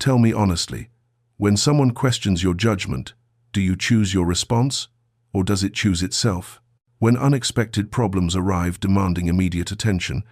Tell me honestly, when someone questions your judgment, do you choose your response, or does it choose itself? When unexpected problems arrive demanding immediate attention,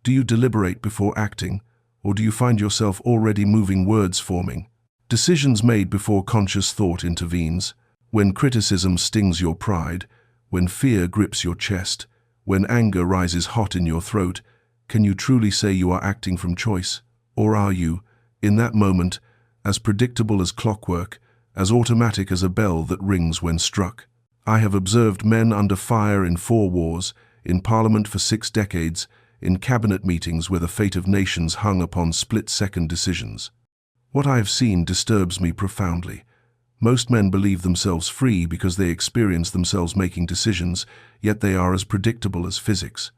do you deliberate before acting, or do you find yourself already moving, words forming? Decisions made before conscious thought intervenes. When criticism stings your pride, when fear grips your chest, when anger rises hot in your throat, can you truly say you are acting from choice? Or are you, in that moment, as predictable as clockwork, as automatic as a bell that rings when struck? I have observed men under fire in 4 wars, in Parliament for 6 decades, in cabinet meetings where the fate of nations hung upon split-second decisions. What I have seen disturbs me profoundly. Most men believe themselves free because they experience themselves making decisions, yet they are as predictable as physics.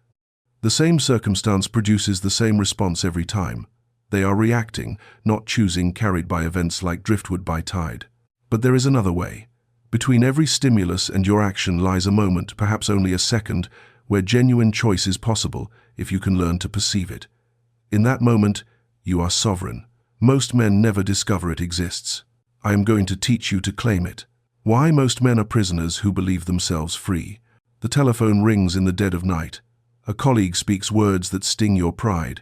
The same circumstance produces the same response every time. They are reacting, not choosing, carried by events like driftwood by tide. But there is another way. Between every stimulus and your action lies a moment, perhaps only a second, where genuine choice is possible if you can learn to perceive it. In that moment, you are sovereign. Most men never discover it exists. I am going to teach you to claim it. Why most men are prisoners who believe themselves free. The telephone rings in the dead of night. A colleague speaks words that sting your pride.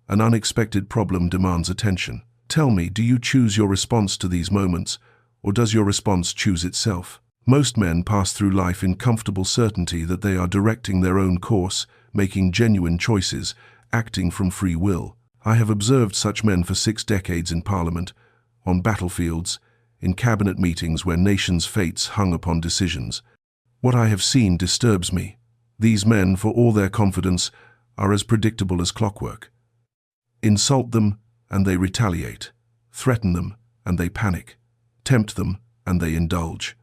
An unexpected problem demands attention. Tell me, do you choose your response to these moments, or does your response choose itself? Most men pass through life in comfortable certainty that they are directing their own course, making genuine choices, acting from free will. I have observed such men for 6 decades in Parliament, on battlefields, in cabinet meetings where nations' fates hung upon decisions. What I have seen disturbs me. These men, for all their confidence, are as predictable as clockwork. Insult them, and they retaliate. Threaten them, and they panic. Tempt them, and they indulge.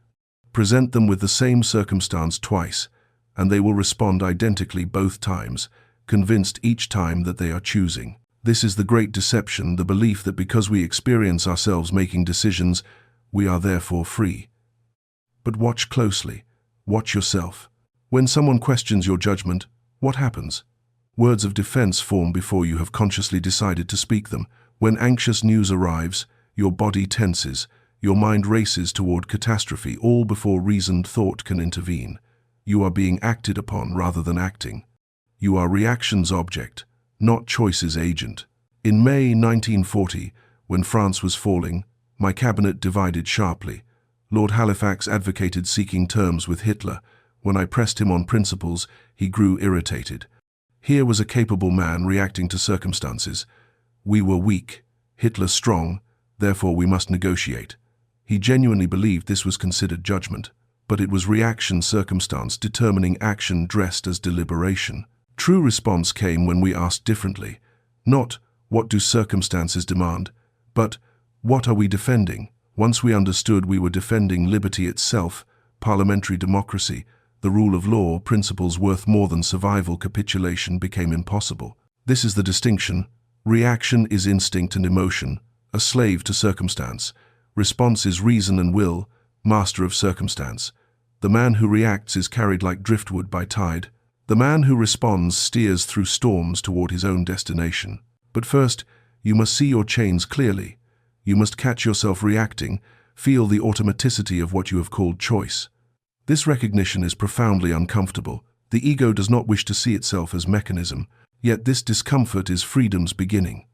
Present them with the same circumstance twice, and they will respond identically both times, convinced each time that they are choosing. This is the great deception, the belief that because we experience ourselves making decisions, we are therefore free. But watch closely. Watch yourself. When someone questions your judgment, what happens? Words of defense form before you have consciously decided to speak them. When anxious news arrives, your body tenses, your mind races toward catastrophe, all before reasoned thought can intervene. You are being acted upon rather than acting. You are reaction's object, not choice's agent. In May 1940, when France was falling, my cabinet divided sharply. Lord Halifax advocated seeking terms with Hitler. When I pressed him on principles, he grew irritated. Here was a capable man reacting to circumstances. We were weak, Hitler strong, therefore we must negotiate. He genuinely believed this was considered judgment, but it was reaction circumstance determining action dressed as deliberation. True response came when we asked differently. Not, what do circumstances demand, but, what are we defending? Once we understood we were defending liberty itself, parliamentary democracy, the rule of law, principles worth more than survival, capitulation became impossible. This is the distinction. Reaction is instinct and emotion, a slave to circumstance. Response is reason and will, master of circumstance. The man who reacts is carried like driftwood by tide. The man who responds steers through storms toward his own destination. But first, you must see your chains clearly. You must catch yourself reacting, feel the automaticity of what you have called choice. This recognition is profoundly uncomfortable. The ego does not wish to see itself as mechanism, yet this discomfort is freedom's beginning.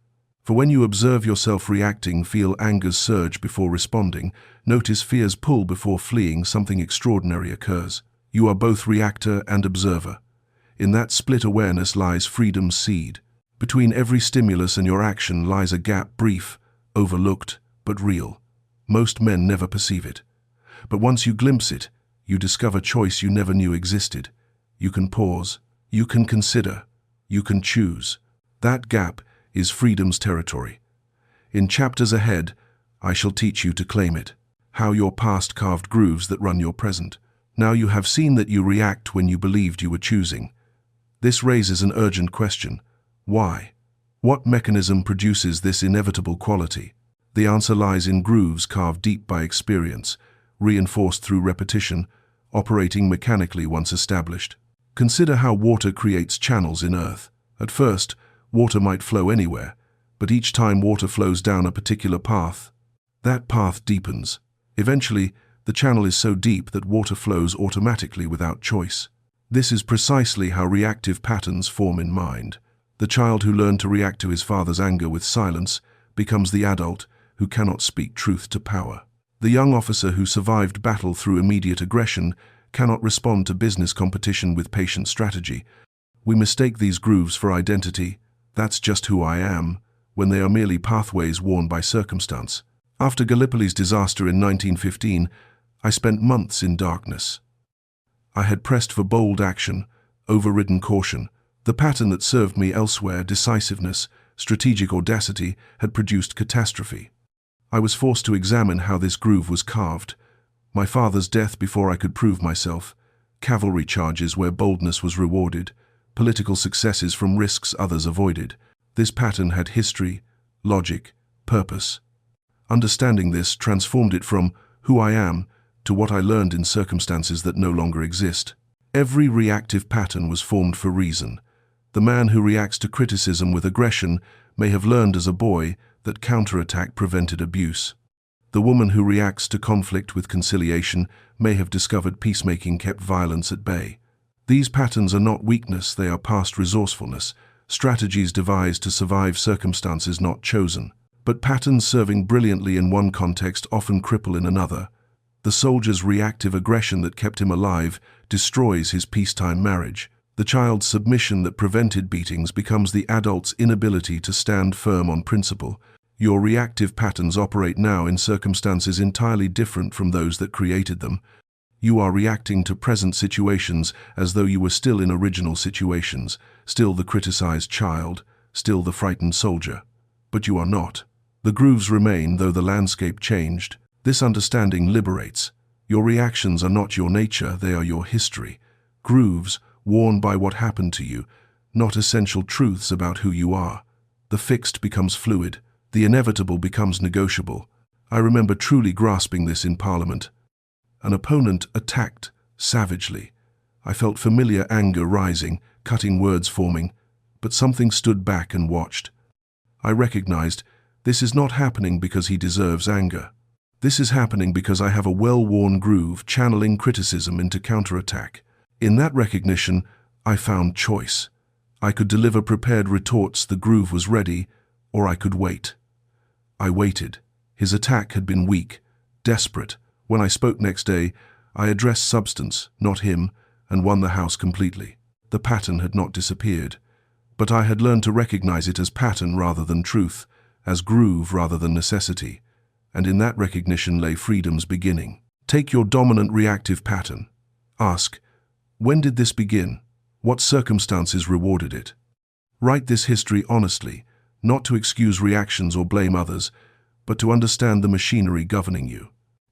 For when you observe yourself reacting, feel anger's surge before responding, notice fear's pull before fleeing, something extraordinary occurs. You are both reactor and observer. In that split awareness lies freedom's seed. Between every stimulus and your action lies a gap, brief, overlooked, but real. Most men never perceive it. But once you glimpse it, you discover choice you never knew existed. You can pause, you can consider, you can choose. That gap is freedom's territory. In chapters ahead, I shall teach you to claim it, how your past carved grooves that run your present. Now you have seen that you react when you believed you were choosing. This raises an urgent question. Why? What mechanism produces this inevitable quality? The answer lies in grooves carved deep by experience, reinforced through repetition, operating mechanically once established. Consider how water creates channels in earth. At first, water might flow anywhere, but each time water flows down a particular path, that path deepens. Eventually, the channel is so deep that water flows automatically without choice. This is precisely how reactive patterns form in mind. The child who learned to react to his father's anger with silence becomes the adult who cannot speak truth to power. The young officer who survived battle through immediate aggression cannot respond to business competition with patient strategy. We mistake these grooves for identity, "That's just who I am," when they are merely pathways worn by circumstance. After Gallipoli's disaster in 1915, I spent months in darkness. I had pressed for bold action, overridden caution. The pattern that served me elsewhere, decisiveness, strategic audacity, had produced catastrophe. I was forced to examine how this groove was carved. My father's death before I could prove myself, cavalry charges where boldness was rewarded, political successes from risks others avoided. This pattern had history, logic, purpose. Understanding this transformed it from who I am to what I learned in circumstances that no longer exist. Every reactive pattern was formed for reason. The man who reacts to criticism with aggression may have learned as a boy that counterattack prevented abuse. The woman who reacts to conflict with conciliation may have discovered peacemaking kept violence at bay. These patterns are not weakness, they are past resourcefulness, strategies devised to survive circumstances not chosen. But patterns serving brilliantly in one context often cripple in another. The soldier's reactive aggression that kept him alive destroys his peacetime marriage. The child's submission that prevented beatings becomes the adult's inability to stand firm on principle. Your reactive patterns operate now in circumstances entirely different from those that created them. You are reacting to present situations as though you were still in original situations, still the criticized child, still the frightened soldier. But you are not. The grooves remain, though the landscape changed. This understanding liberates. Your reactions are not your nature, they are your history. Grooves, worn by what happened to you, not essential truths about who you are. The fixed becomes fluid. The inevitable becomes negotiable. I remember truly grasping this in Parliament. An opponent attacked savagely. I felt familiar anger rising, cutting words forming, but something stood back and watched. I recognized this is not happening because he deserves anger. This is happening because I have a well-worn groove channeling criticism into counterattack. In that recognition, I found choice. I could deliver prepared retorts, the groove was ready, or I could wait. I waited. His attack had been weak, desperate. When I spoke next day, I addressed substance, not him, and won the House completely. The pattern had not disappeared, but I had learned to recognize it as pattern rather than truth, as groove rather than necessity, and in that recognition lay freedom's beginning. Take your dominant reactive pattern. Ask, when did this begin? What circumstances rewarded it? Write this history honestly, not to excuse reactions or blame others, but to understand the machinery governing you.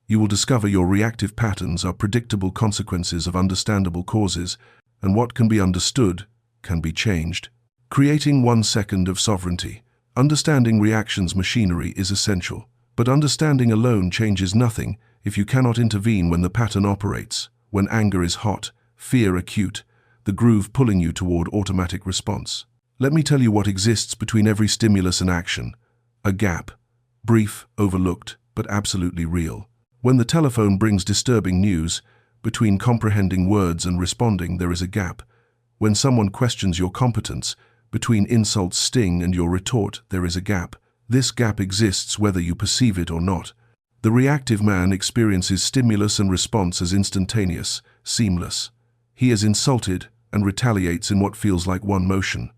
You will discover your reactive patterns are predictable consequences of understandable causes, and what can be understood can be changed. Creating 1 second of sovereignty. Understanding reactions machinery is essential, but understanding alone changes nothing if you cannot intervene when the pattern operates, when anger is hot, fear acute, the groove pulling you toward automatic response. Let me tell you what exists between every stimulus and action. A gap, brief, overlooked, but absolutely real. When the telephone brings disturbing news, between comprehending words and responding there is a gap. When someone questions your competence, between insults sting and your retort there is a gap. This gap exists whether you perceive it or not. The reactive man experiences stimulus and response as instantaneous, seamless. He is insulted and retaliates in what feels like one motion.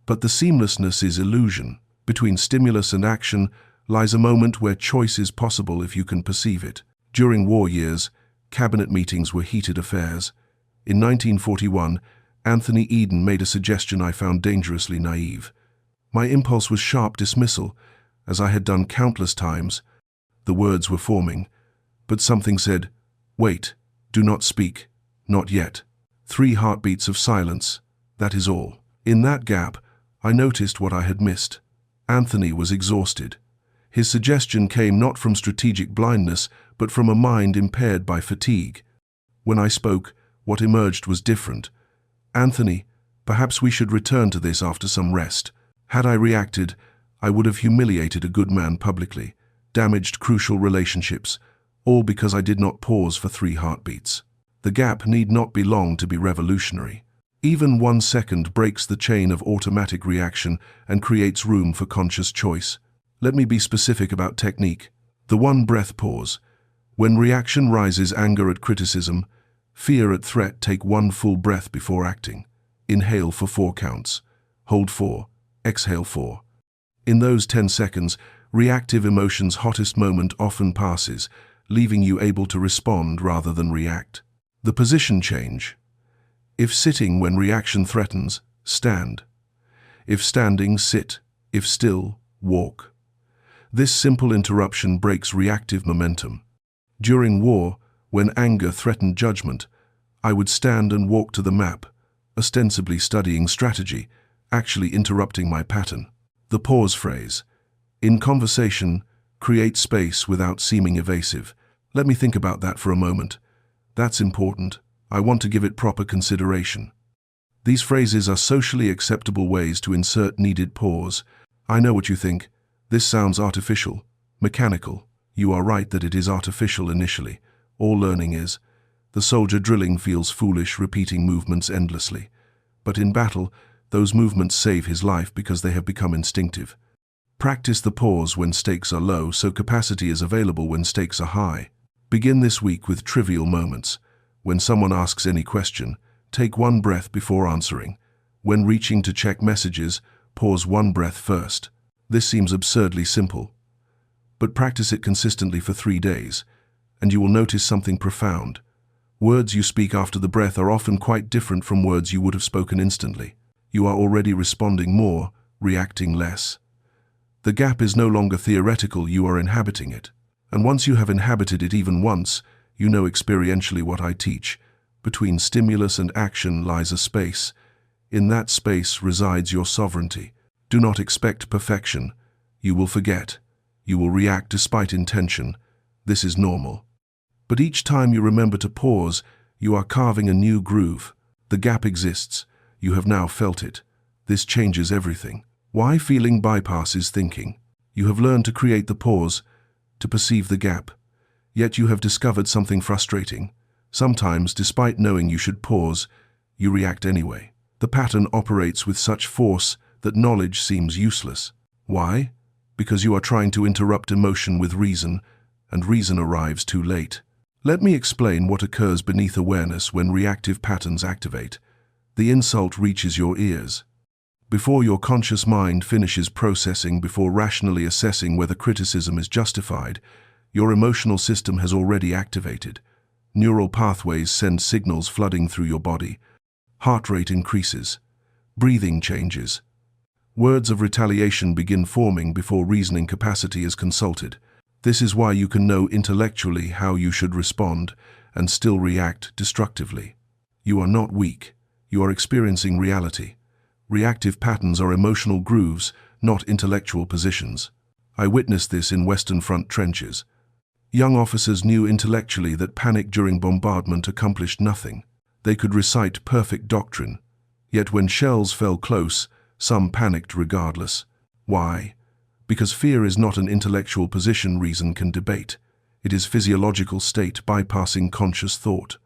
But the seamlessness is illusion. Between stimulus and action lies a moment where choice is possible if you can perceive it. During war years, cabinet meetings were heated affairs. In 1941, Anthony Eden made a suggestion I found dangerously naive. My impulse was sharp dismissal, as I had done countless times. The words were forming, but something said, "Wait, do not speak, not yet." 3 heartbeats of silence, that is all. In that gap, I noticed what I had missed. Anthony was exhausted. His suggestion came not from strategic blindness, but from a mind impaired by fatigue. When I spoke, what emerged was different. "Anthony, perhaps we should return to this after some rest." Had I reacted, I would have humiliated a good man publicly, damaged crucial relationships, all because I did not pause for 3 heartbeats. The gap need not be long to be revolutionary. Even 1 second breaks the chain of automatic reaction and creates room for conscious choice. Let me be specific about technique. The 1 breath pause. When reaction rises, anger at criticism, fear at threat, take 1 full breath before acting. Inhale for 4 counts. Hold 4. Exhale 4. In those 10 seconds, reactive emotion's hottest moment often passes, leaving you able to respond rather than react. The position change. If sitting when reaction threatens, stand. If standing, sit. If still, walk. This simple interruption breaks reactive momentum. During war, when anger threatened judgment, I would stand and walk to the map, ostensibly studying strategy, actually interrupting my pattern. The pause phrase. In conversation, create space without seeming evasive. Let me think about that for a moment. That's important. I want to give it proper consideration. These phrases are socially acceptable ways to insert needed pause. I know what you think. This sounds artificial, mechanical. You are right that it is artificial initially. All learning is. The soldier drilling feels foolish, repeating movements endlessly. But in battle, those movements save his life because they have become instinctive. Practice the pause when stakes are low, so capacity is available when stakes are high. Begin this week with trivial moments. When someone asks any question, take 1 breath before answering. When reaching to check messages, pause 1 breath first. This seems absurdly simple. But practice it consistently for 3 days, and you will notice something profound. Words you speak after the breath are often quite different from words you would have spoken instantly. You are already responding more, reacting less. The gap is no longer theoretical, you are inhabiting it. And once you have inhabited it even once, you know experientially what I teach. Between stimulus and action lies a space. In that space resides your sovereignty. Do not expect perfection. You will forget. You will react despite intention. This is normal. But each time you remember to pause, you are carving a new groove. The gap exists. You have now felt it. This changes everything. Why feeling bypasses thinking? You have learned to create the pause, to perceive the gap. Yet you have discovered something frustrating. Sometimes, despite knowing you should pause, you react anyway. The pattern operates with such force that knowledge seems useless. Why? Because you are trying to interrupt emotion with reason, and reason arrives too late. Let me explain what occurs beneath awareness when reactive patterns activate. The insult reaches your ears. Before your conscious mind finishes processing, before rationally assessing whether criticism is justified, your emotional system has already activated. Neural pathways send signals flooding through your body. Heart rate increases. Breathing changes. Words of retaliation begin forming before reasoning capacity is consulted. This is why you can know intellectually how you should respond and still react destructively. You are not weak. You are experiencing reality. Reactive patterns are emotional grooves, not intellectual positions. I witnessed this in Western Front trenches. Young officers knew intellectually that panic during bombardment accomplished nothing. They could recite perfect doctrine. Yet when shells fell close, some panicked regardless. Why? Because fear is not an intellectual position reason can debate. It is physiological state bypassing conscious thought.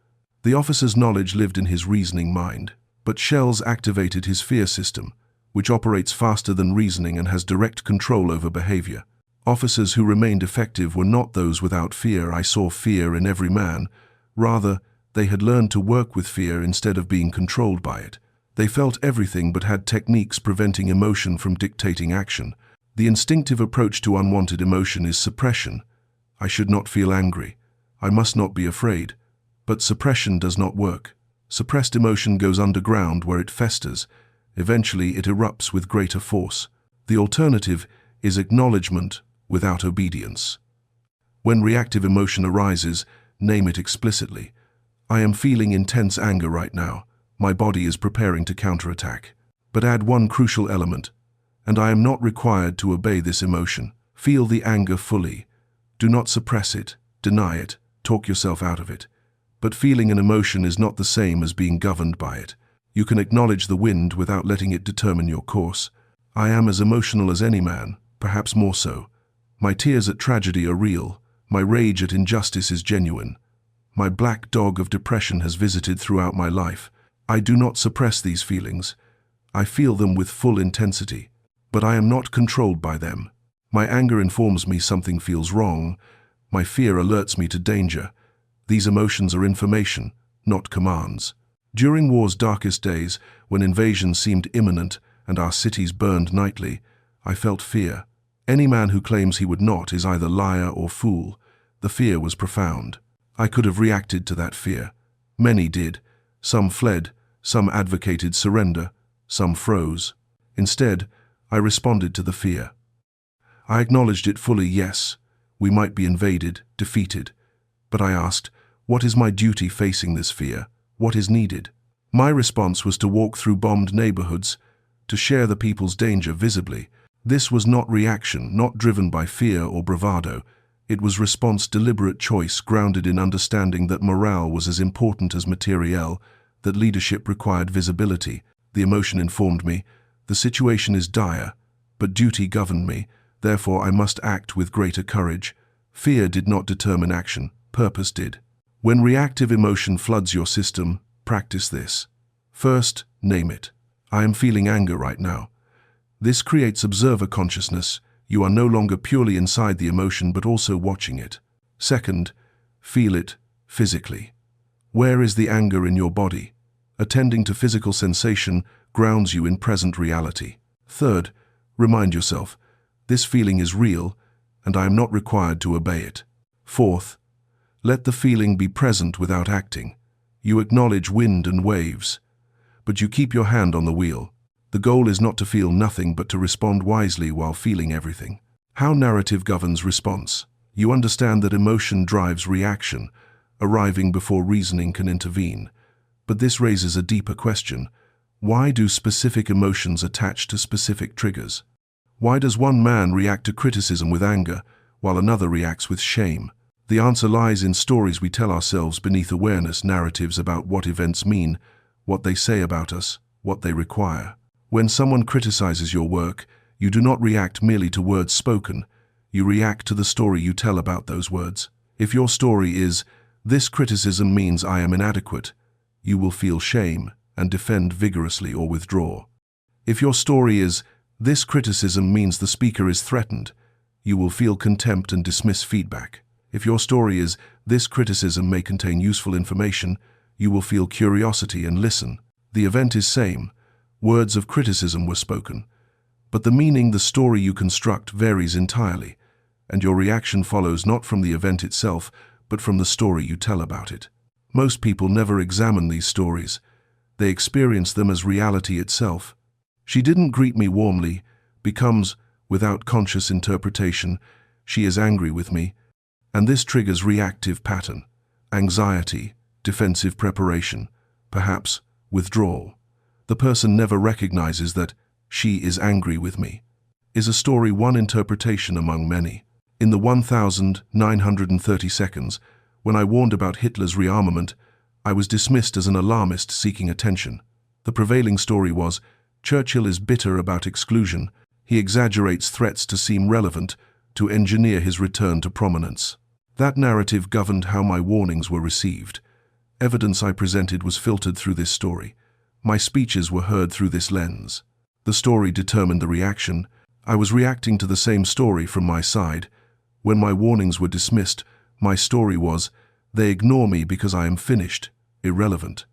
The officer's knowledge lived in his reasoning mind, but shells activated his fear system, which operates faster than reasoning and has direct control over behavior. Officers who remained effective were not those without fear. I saw fear in every man. Rather, they had learned to work with fear instead of being controlled by it. They felt everything but had techniques preventing emotion from dictating action. The instinctive approach to unwanted emotion is suppression. I should not feel angry. I must not be afraid. But suppression does not work. Suppressed emotion goes underground where it festers. Eventually it erupts with greater force. The alternative is acknowledgement without obedience. When reactive emotion arises, name it explicitly. I am feeling intense anger right now. My body is preparing to counterattack. But add one crucial element. And I am not required to obey this emotion. Feel the anger fully. Do not suppress it, deny it, talk yourself out of it. But feeling an emotion is not the same as being governed by it. You can acknowledge the wind without letting it determine your course. I am as emotional as any man. perhaps more so. My tears at tragedy are real. My rage at injustice is genuine. My black dog of depression has visited throughout my life. I do not suppress these feelings. I feel them with full intensity, but I am not controlled by them. My anger informs me something feels wrong. My fear alerts me to danger. These emotions are information, not commands. During war's darkest days, when invasion seemed imminent and our cities burned nightly, I felt fear. Any man who claims he would not is either liar or fool. The fear was profound. I could have reacted to that fear. Many did. Some fled, some advocated surrender, some froze. Instead, I responded to the fear. I acknowledged it fully, yes, we might be invaded, defeated. But I asked, what is my duty facing this fear? What is needed? My response was to walk through bombed neighborhoods, to share the people's danger visibly. This was not reaction, not driven by fear or bravado. It was response, deliberate choice grounded in understanding that morale was as important as materiel, that leadership required visibility. The emotion informed me, the situation is dire, but duty governed me, therefore I must act with greater courage. Fear did not determine action, purpose did. When reactive emotion floods your system, practice this. First, name it. I am feeling anger right now. This creates observer consciousness. You are no longer purely inside the emotion but also watching it. Second, feel it physically. Where is the anger in your body? Attending to physical sensation grounds you in present reality. Third, remind yourself, this feeling is real and I am not required to obey it. Fourth, let the feeling be present without acting. You acknowledge wind and waves, but you keep your hand on the wheel. The goal is not to feel nothing but to respond wisely while feeling everything. How narrative governs response. You understand that emotion drives reaction, arriving before reasoning can intervene. But this raises a deeper question. Why do specific emotions attach to specific triggers? Why does one man react to criticism with anger, while another reacts with shame? The answer lies in stories we tell ourselves beneath awareness, narratives about what events mean, what they say about us, what they require. When someone criticizes your work, you do not react merely to words spoken. You react to the story you tell about those words. If your story is, "This criticism means I am inadequate," you will feel shame and defend vigorously or withdraw. If your story is, "This criticism means the speaker is threatened," you will feel contempt and dismiss feedback. If your story is, "This criticism may contain useful information," you will feel curiosity and listen. The event is same. Words of criticism were spoken, but the meaning, the story you construct, varies entirely, and your reaction follows not from the event itself, but from the story you tell about it. Most people never examine these stories. They experience them as reality itself. "She didn't greet me warmly" becomes, without conscious interpretation, "She is angry with me," and this triggers reactive pattern, anxiety, defensive preparation, perhaps withdrawal. The person never recognizes that "she is angry with me" is a story, one interpretation among many. In the 1930 seconds, when I warned about Hitler's rearmament, I was dismissed as an alarmist seeking attention. The prevailing story was, Churchill is bitter about exclusion. He exaggerates threats to seem relevant, to engineer his return to prominence. That narrative governed how my warnings were received. Evidence I presented was filtered through this story. My speeches were heard through this lens. The story determined the reaction. I was reacting to the same story from my side. When my warnings were dismissed, my story was, "They ignore me because I am finished, irrelevant.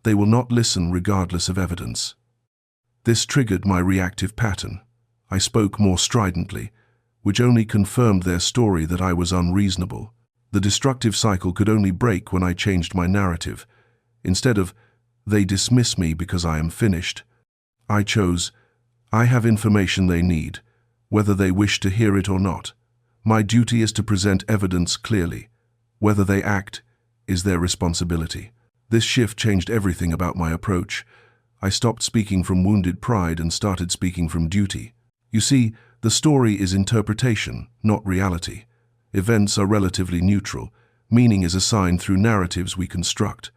They will not listen regardless of evidence." This triggered my reactive pattern. I spoke more stridently, which only confirmed their story that I was unreasonable. The destructive cycle could only break when I changed my narrative. Instead of, "They dismiss me because I am finished," I chose, "I have information they need, whether they wish to hear it or not. My duty is to present evidence clearly. Whether they act is their responsibility." This shift changed everything about my approach. I stopped speaking from wounded pride and started speaking from duty. You see, the story is interpretation, not reality. Events are relatively neutral. Meaning is assigned through narratives we construct.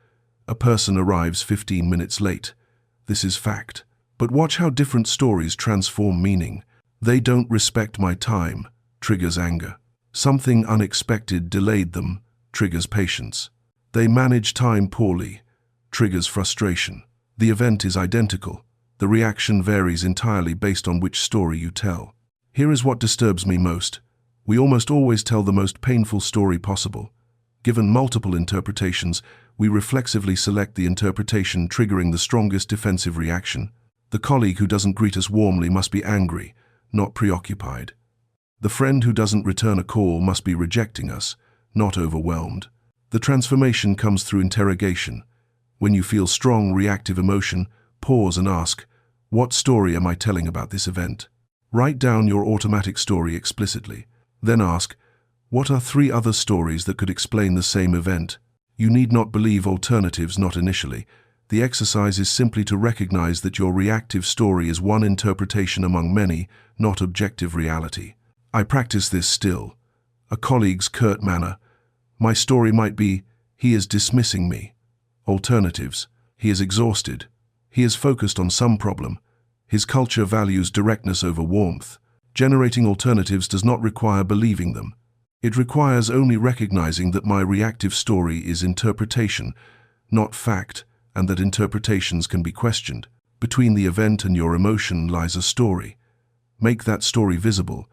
A person arrives 15 minutes late. This is fact. But watch how different stories transform meaning. They don't respect my time, triggers anger. Something unexpected delayed them, triggers patience. They manage time poorly, triggers frustration. The event is identical. The reaction varies entirely based on which story you tell. Here is what disturbs me most. We almost always tell the most painful story possible. Given multiple interpretations, we reflexively select the interpretation triggering the strongest defensive reaction. The colleague who doesn't greet us warmly must be angry, not preoccupied. The friend who doesn't return a call must be rejecting us, not overwhelmed. The transformation comes through interrogation. When you feel strong reactive emotion, pause and ask, what story am I telling about this event? Write down your automatic story explicitly. Then ask, what are 3 other stories that could explain the same event? You need not believe alternatives, not initially. The exercise is simply to recognize that your reactive story is one interpretation among many, not objective reality. I practice this still. A colleague's curt manner. My story might be, he is dismissing me. Alternatives. He is exhausted. He is focused on some problem. His culture values directness over warmth. Generating alternatives does not require believing them. It requires only recognizing that my reactive story is interpretation, not fact, and that interpretations can be questioned. Between the event and your emotion lies a story. Make that story visible,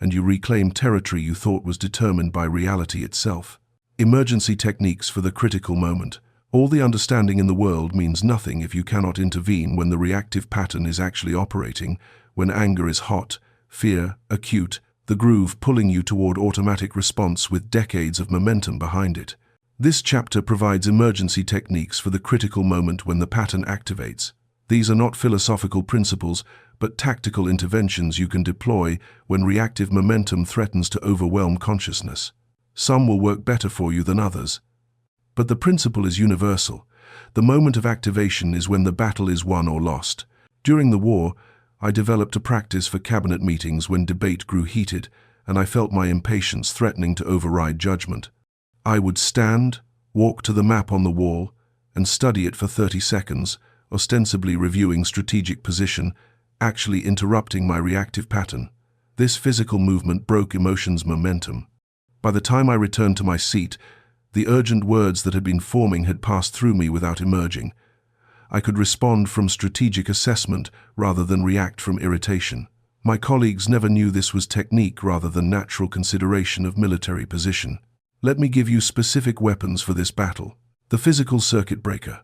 and you reclaim territory you thought was determined by reality itself. Emergency techniques for the critical moment. All the understanding in the world means nothing if you cannot intervene when the reactive pattern is actually operating, when anger is hot, fear acute, the groove pulling you toward automatic response with decades of momentum behind it. This chapter provides emergency techniques for the critical moment when the pattern activates. These are not philosophical principles, but tactical interventions you can deploy when reactive momentum threatens to overwhelm consciousness. Some will work better for you than others. But the principle is universal. The moment of activation is when the battle is won or lost. During the war, I developed a practice for cabinet meetings when debate grew heated, and I felt my impatience threatening to override judgment. I would stand, walk to the map on the wall, and study it for 30 seconds, ostensibly reviewing strategic position, actually interrupting my reactive pattern. This physical movement broke emotion's momentum. By the time I returned to my seat, the urgent words that had been forming had passed through me without emerging. I could respond from strategic assessment rather than react from irritation. My colleagues never knew this was technique rather than natural consideration of military position. Let me give you specific weapons for this battle. The physical circuit breaker.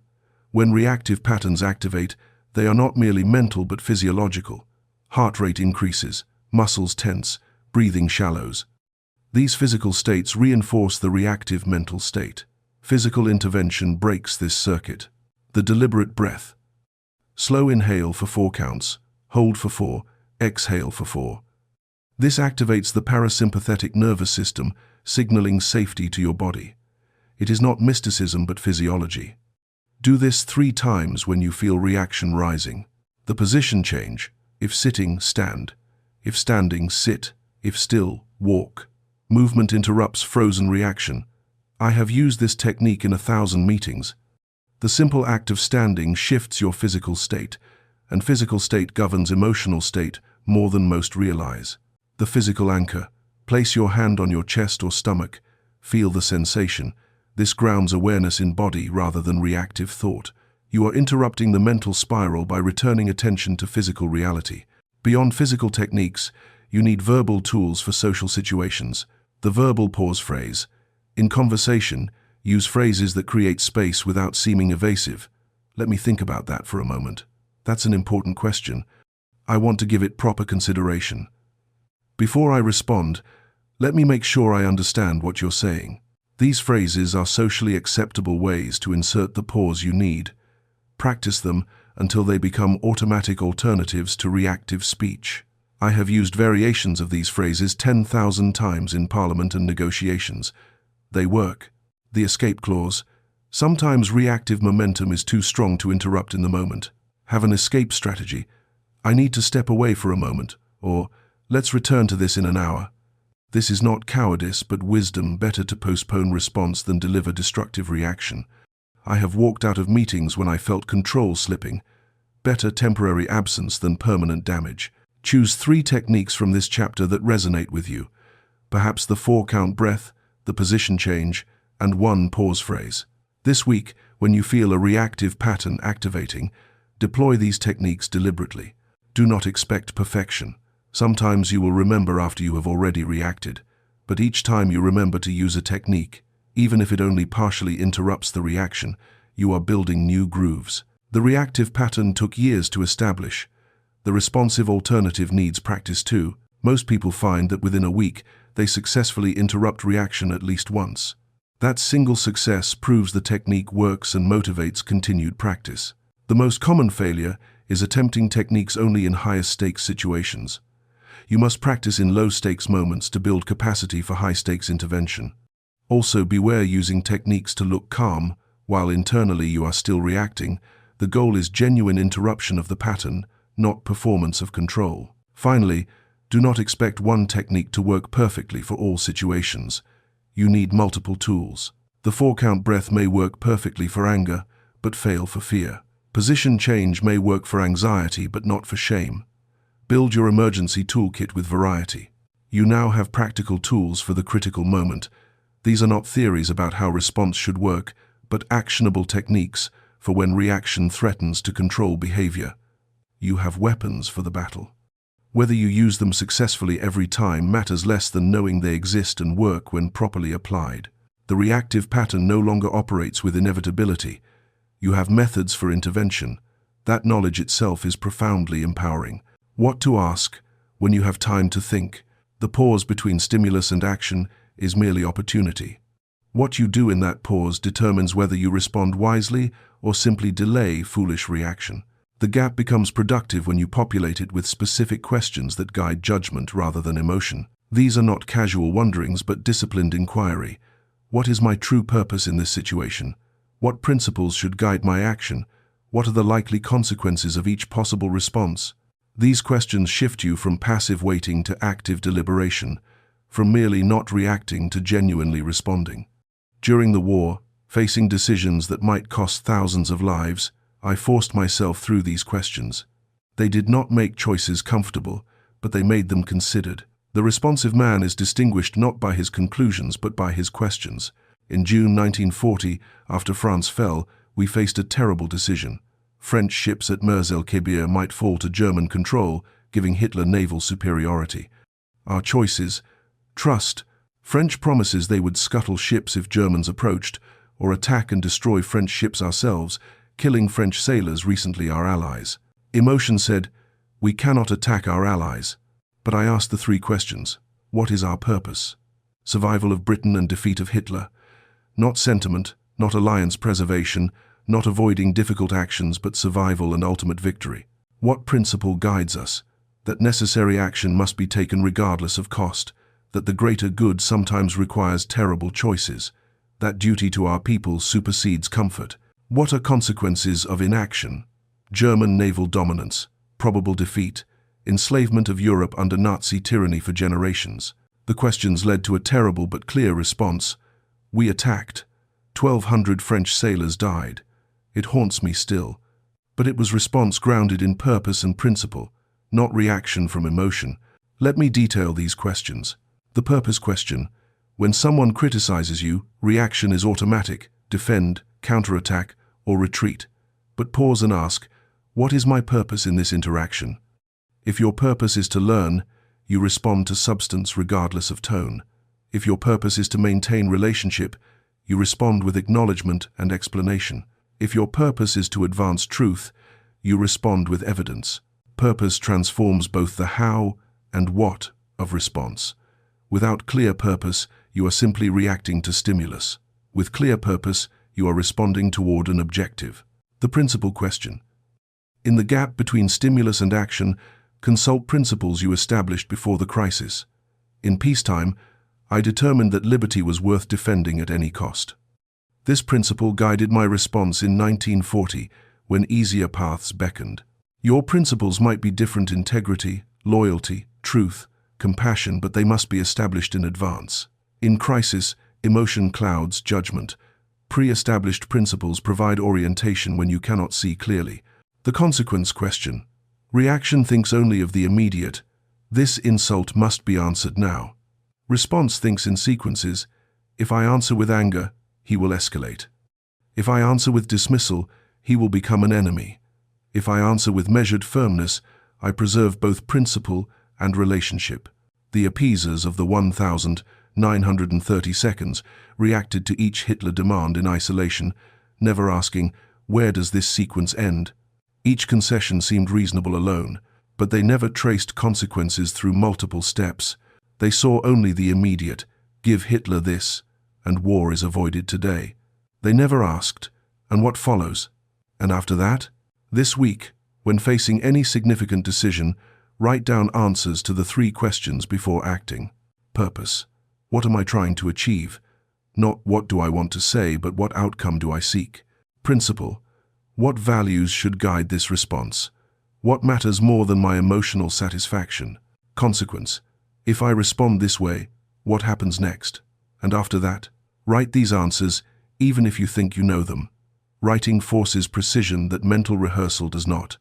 When reactive patterns activate, they are not merely mental but physiological. Heart rate increases, muscles tense, breathing shallows. These physical states reinforce the reactive mental state. Physical intervention breaks this circuit. The deliberate breath. Slow inhale for 4 counts, hold for 4, exhale for 4. This activates the parasympathetic nervous system, signaling safety to your body. It is not mysticism but physiology. Do this 3 times when you feel reaction rising. The position change. If sitting, stand. If standing, sit. If still, walk. Movement interrupts frozen reaction. I have used this technique in 1,000 meetings. The simple act of standing shifts your physical state, and physical state governs emotional state more than most realize. The physical anchor. Place your hand on your chest or stomach. Feel the sensation. This grounds awareness in body rather than reactive thought. You are interrupting the mental spiral by returning attention to physical reality. Beyond physical techniques, you need verbal tools for social situations. The verbal pause phrase. In conversation, use phrases that create space without seeming evasive. Let me think about that for a moment. That's an important question. I want to give it proper consideration. Before I respond, let me make sure I understand what you're saying. These phrases are socially acceptable ways to insert the pause you need. Practice them until they become automatic alternatives to reactive speech. I have used variations of these phrases 10,000 times in Parliament and negotiations. They work. The escape clause. Sometimes reactive momentum is too strong to interrupt in the moment. Have an escape strategy. I need to step away for a moment, or let's return to this in an hour. This is not cowardice but wisdom. Better to postpone response than deliver destructive reaction. I have walked out of meetings when I felt control slipping. Better temporary absence than permanent damage. Choose 3 techniques from this chapter that resonate with you. Perhaps the 4-count breath, the position change, and 1 pause phrase. This week, when you feel a reactive pattern activating, deploy these techniques deliberately. Do not expect perfection. Sometimes you will remember after you have already reacted, but each time you remember to use a technique, even if it only partially interrupts the reaction, you are building new grooves. The reactive pattern took years to establish. The responsive alternative needs practice too. Most people find that within a week, they successfully interrupt reaction at least once. That single success proves the technique works and motivates continued practice. The most common failure is attempting techniques only in highest stakes situations. You must practice in low stakes moments to build capacity for high stakes intervention. Also, beware using techniques to look calm while internally you are still reacting. The goal is genuine interruption of the pattern, not performance of control. Finally, do not expect one technique to work perfectly for all situations. You need multiple tools. The 4-count breath may work perfectly for anger, but fail for fear. Position change may work for anxiety, but not for shame. Build your emergency toolkit with variety. You now have practical tools for the critical moment. These are not theories about how response should work, but actionable techniques for when reaction threatens to control behavior. You have weapons for the battle. Whether you use them successfully every time matters less than knowing they exist and work when properly applied. The reactive pattern no longer operates with inevitability. You have methods for intervention. That knowledge itself is profoundly empowering. What to ask when you have time to think. The pause between stimulus and action is merely opportunity. What you do in that pause determines whether you respond wisely or simply delay foolish reaction. The gap becomes productive when you populate it with specific questions that guide judgment rather than emotion. These are not casual wonderings but disciplined inquiry. What is my true purpose in this situation? What principles should guide my action? What are the likely consequences of each possible response? These questions shift you from passive waiting to active deliberation, from merely not reacting to genuinely responding. During the war, facing decisions that might cost thousands of lives, I forced myself through these questions. They did not make choices comfortable, but they made them considered. The responsive man is distinguished not by his conclusions but by his questions. In June 1940, after France fell, we faced a terrible decision. French ships at Mers el-Kébir might fall to German control, giving Hitler naval superiority. Our choices: trust. French promises they would scuttle ships if Germans approached, or attack and destroy French ships ourselves, killing French sailors, recently our allies. Emotion said, we cannot attack our allies. But I asked the 3 questions. What is our purpose? Survival of Britain and defeat of Hitler. Not sentiment, not alliance preservation, not avoiding difficult actions, but survival and ultimate victory. What principle guides us? That necessary action must be taken regardless of cost, that the greater good sometimes requires terrible choices, that duty to our people supersedes comfort. What are consequences of inaction? German naval dominance, probable defeat, enslavement of Europe under Nazi tyranny for generations. The questions led to a terrible but clear response. We attacked. 1,200 French sailors died. It haunts me still. But it was response grounded in purpose and principle, not reaction from emotion. Let me detail these questions. The purpose question. When someone criticizes you, reaction is automatic: defend, counterattack, or retreat. But pause and ask, what is my purpose in this interaction? If your purpose is to learn, you respond to substance regardless of tone. If your purpose is to maintain relationship, you respond with acknowledgement and explanation. If your purpose is to advance truth, you respond with evidence. Purpose transforms both the how and what of response. Without clear purpose, you are simply reacting to stimulus. With clear purpose, you are responding toward an objective. The principal question. In the gap between stimulus and action, consult principles you established before the crisis. In peacetime, I determined that liberty was worth defending at any cost. This principle guided my response in 1940, when easier paths beckoned. Your principles might be different: integrity, loyalty, truth, compassion, but they must be established in advance. In crisis, emotion clouds judgment. Pre-established principles provide orientation when you cannot see clearly. The consequence question. Reaction thinks only of the immediate. This insult must be answered now. Response thinks in sequences. If I answer with anger, he will escalate. If I answer with dismissal, he will become an enemy. If I answer with measured firmness, I preserve both principle and relationship. The appeasers of the 1,930 seconds reacted to each Hitler demand in isolation, never asking, where does this sequence end? Each concession seemed reasonable alone, but they never traced consequences through multiple steps. They saw only the immediate, give Hitler this, and war is avoided today. They never asked, and what follows? And after that? This week, when facing any significant decision, write down answers to the 3 questions before acting. Purpose. What am I trying to achieve? Not what do I want to say, but what outcome do I seek? Principle. What values should guide this response? What matters more than my emotional satisfaction? Consequence. If I respond this way, what happens next? And after that? Write these answers, even if you think you know them. Writing forces precision that mental rehearsal does not.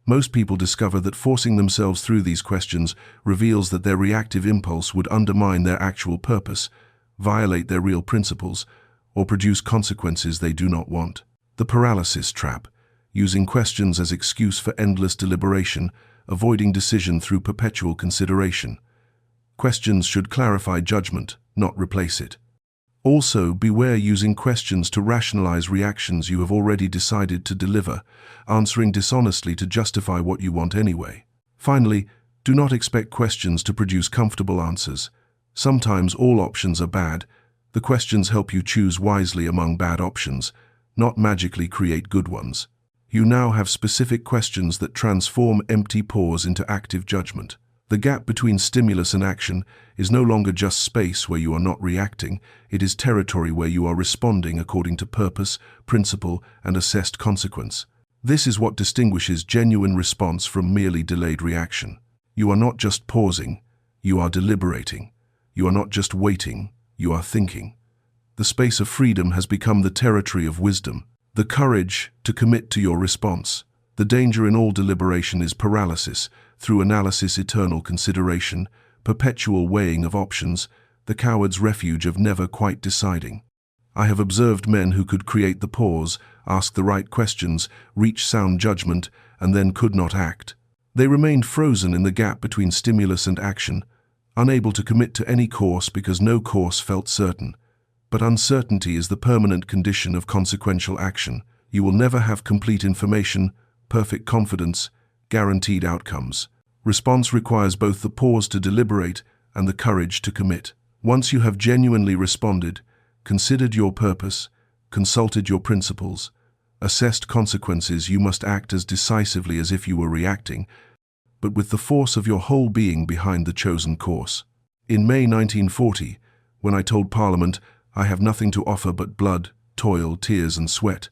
Most people discover that forcing themselves through these questions reveals that their reactive impulse would undermine their actual purpose, violate their real principles, or produce consequences they do not want. The paralysis trap, using questions as excuse for endless deliberation, avoiding decision through perpetual consideration. Questions should clarify judgment, not replace it. Also, beware using questions to rationalize reactions you have already decided to deliver, answering dishonestly to justify what you want anyway. Finally, do not expect questions to produce comfortable answers. Sometimes all options are bad. The questions help you choose wisely among bad options, not magically create good ones. You now have specific questions that transform empty pause into active judgment. The gap between stimulus and action is no longer just space where you are not reacting, it is territory where you are responding according to purpose, principle, and assessed consequence. This is what distinguishes genuine response from merely delayed reaction. You are not just pausing, you are deliberating. You are not just waiting, you are thinking. The space of freedom has become the territory of wisdom, the courage to commit to your response. The danger in all deliberation is paralysis, through analysis, eternal consideration, perpetual weighing of options, the coward's refuge of never quite deciding. I have observed men who could create the pause, ask the right questions, reach sound judgment, and then could not act. They remained frozen in the gap between stimulus and action, unable to commit to any course because no course felt certain. But uncertainty is the permanent condition of consequential action. You will never have complete information, perfect confidence, guaranteed outcomes. Response requires both the pause to deliberate and the courage to commit. Once you have genuinely responded, considered your purpose, consulted your principles, assessed consequences, you must act as decisively as if you were reacting, but with the force of your whole being behind the chosen course. In May 1940, when I told Parliament, I have nothing to offer but blood, toil, tears and sweat,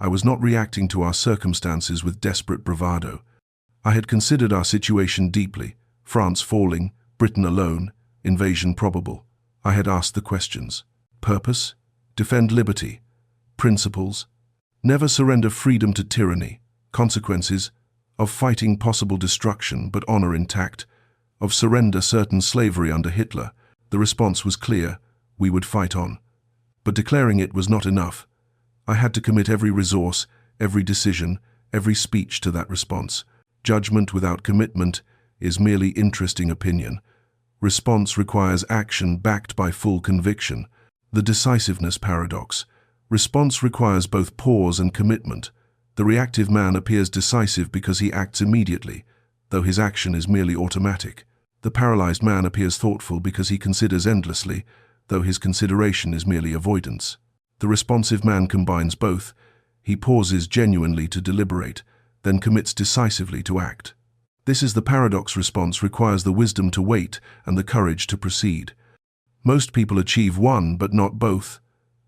I was not reacting to our circumstances with desperate bravado. I had considered our situation deeply, France falling, Britain alone, invasion probable. I had asked the questions. Purpose? Defend liberty. Principles? Never surrender freedom to tyranny. Consequences? Of fighting possible destruction but honor intact. Of surrender certain slavery under Hitler. The response was clear. We would fight on. But declaring it was not enough. I had to commit every resource, every decision, every speech to that response. Judgment without commitment is merely interesting opinion. Response requires action backed by full conviction. The decisiveness paradox. Response requires both pause and commitment. The reactive man appears decisive because he acts immediately, though his action is merely automatic. The paralyzed man appears thoughtful because he considers endlessly, though his consideration is merely avoidance. The responsive man combines both. He pauses genuinely to deliberate, then commits decisively to act. This is the paradox. Response requires the wisdom to wait and the courage to proceed. Most people achieve one but not both.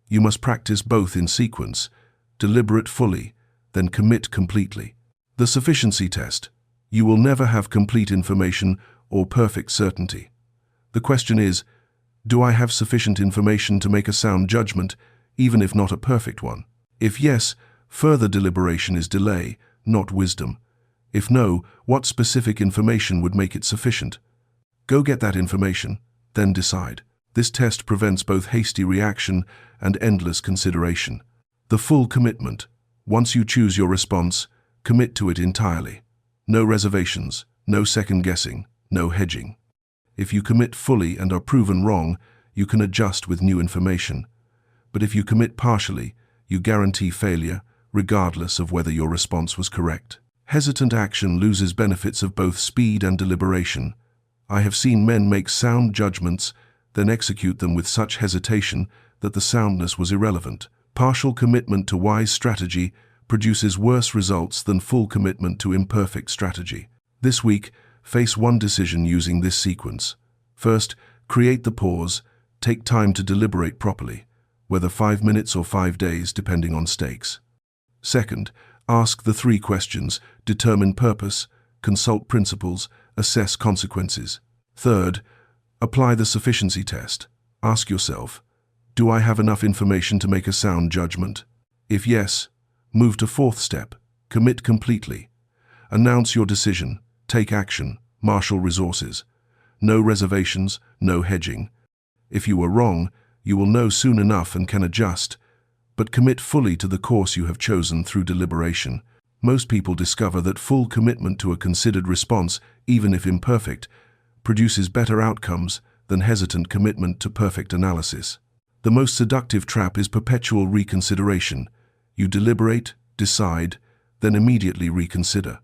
You must practice both in sequence, deliberate fully, then commit completely. The sufficiency test. You will never have complete information or perfect certainty. The question is, do I have sufficient information to make a sound judgment, even if not a perfect one? If yes, further deliberation is delay, not wisdom. If no, what specific information would make it sufficient? Go get that information, then decide. This test prevents both hasty reaction and endless consideration. The full commitment. Once you choose your response, commit to it entirely. No reservations, no second guessing, no hedging. If you commit fully and are proven wrong, you can adjust with new information. But if you commit partially, you guarantee failure, regardless of whether your response was correct. Hesitant action loses benefits of both speed and deliberation. I have seen men make sound judgments, then execute them with such hesitation that the soundness was irrelevant. Partial commitment to wise strategy produces worse results than full commitment to imperfect strategy. This week, face one decision using this sequence. First, create the pause. Take time to deliberate properly, whether 5 minutes or 5 days, depending on stakes. Second, ask the 3 questions. Determine purpose, consult principles, assess consequences. Third, apply the sufficiency test. Ask yourself, do I have enough information to make a sound judgment? If yes, move to 4th step. Commit completely. Announce your decision. Take action. Marshal resources. No reservations, no hedging. If you were wrong, you will know soon enough and can adjust, but commit fully to the course you have chosen through deliberation. Most people discover that full commitment to a considered response, even if imperfect, produces better outcomes than hesitant commitment to perfect analysis. The most seductive trap is perpetual reconsideration. You deliberate, decide, then immediately reconsider.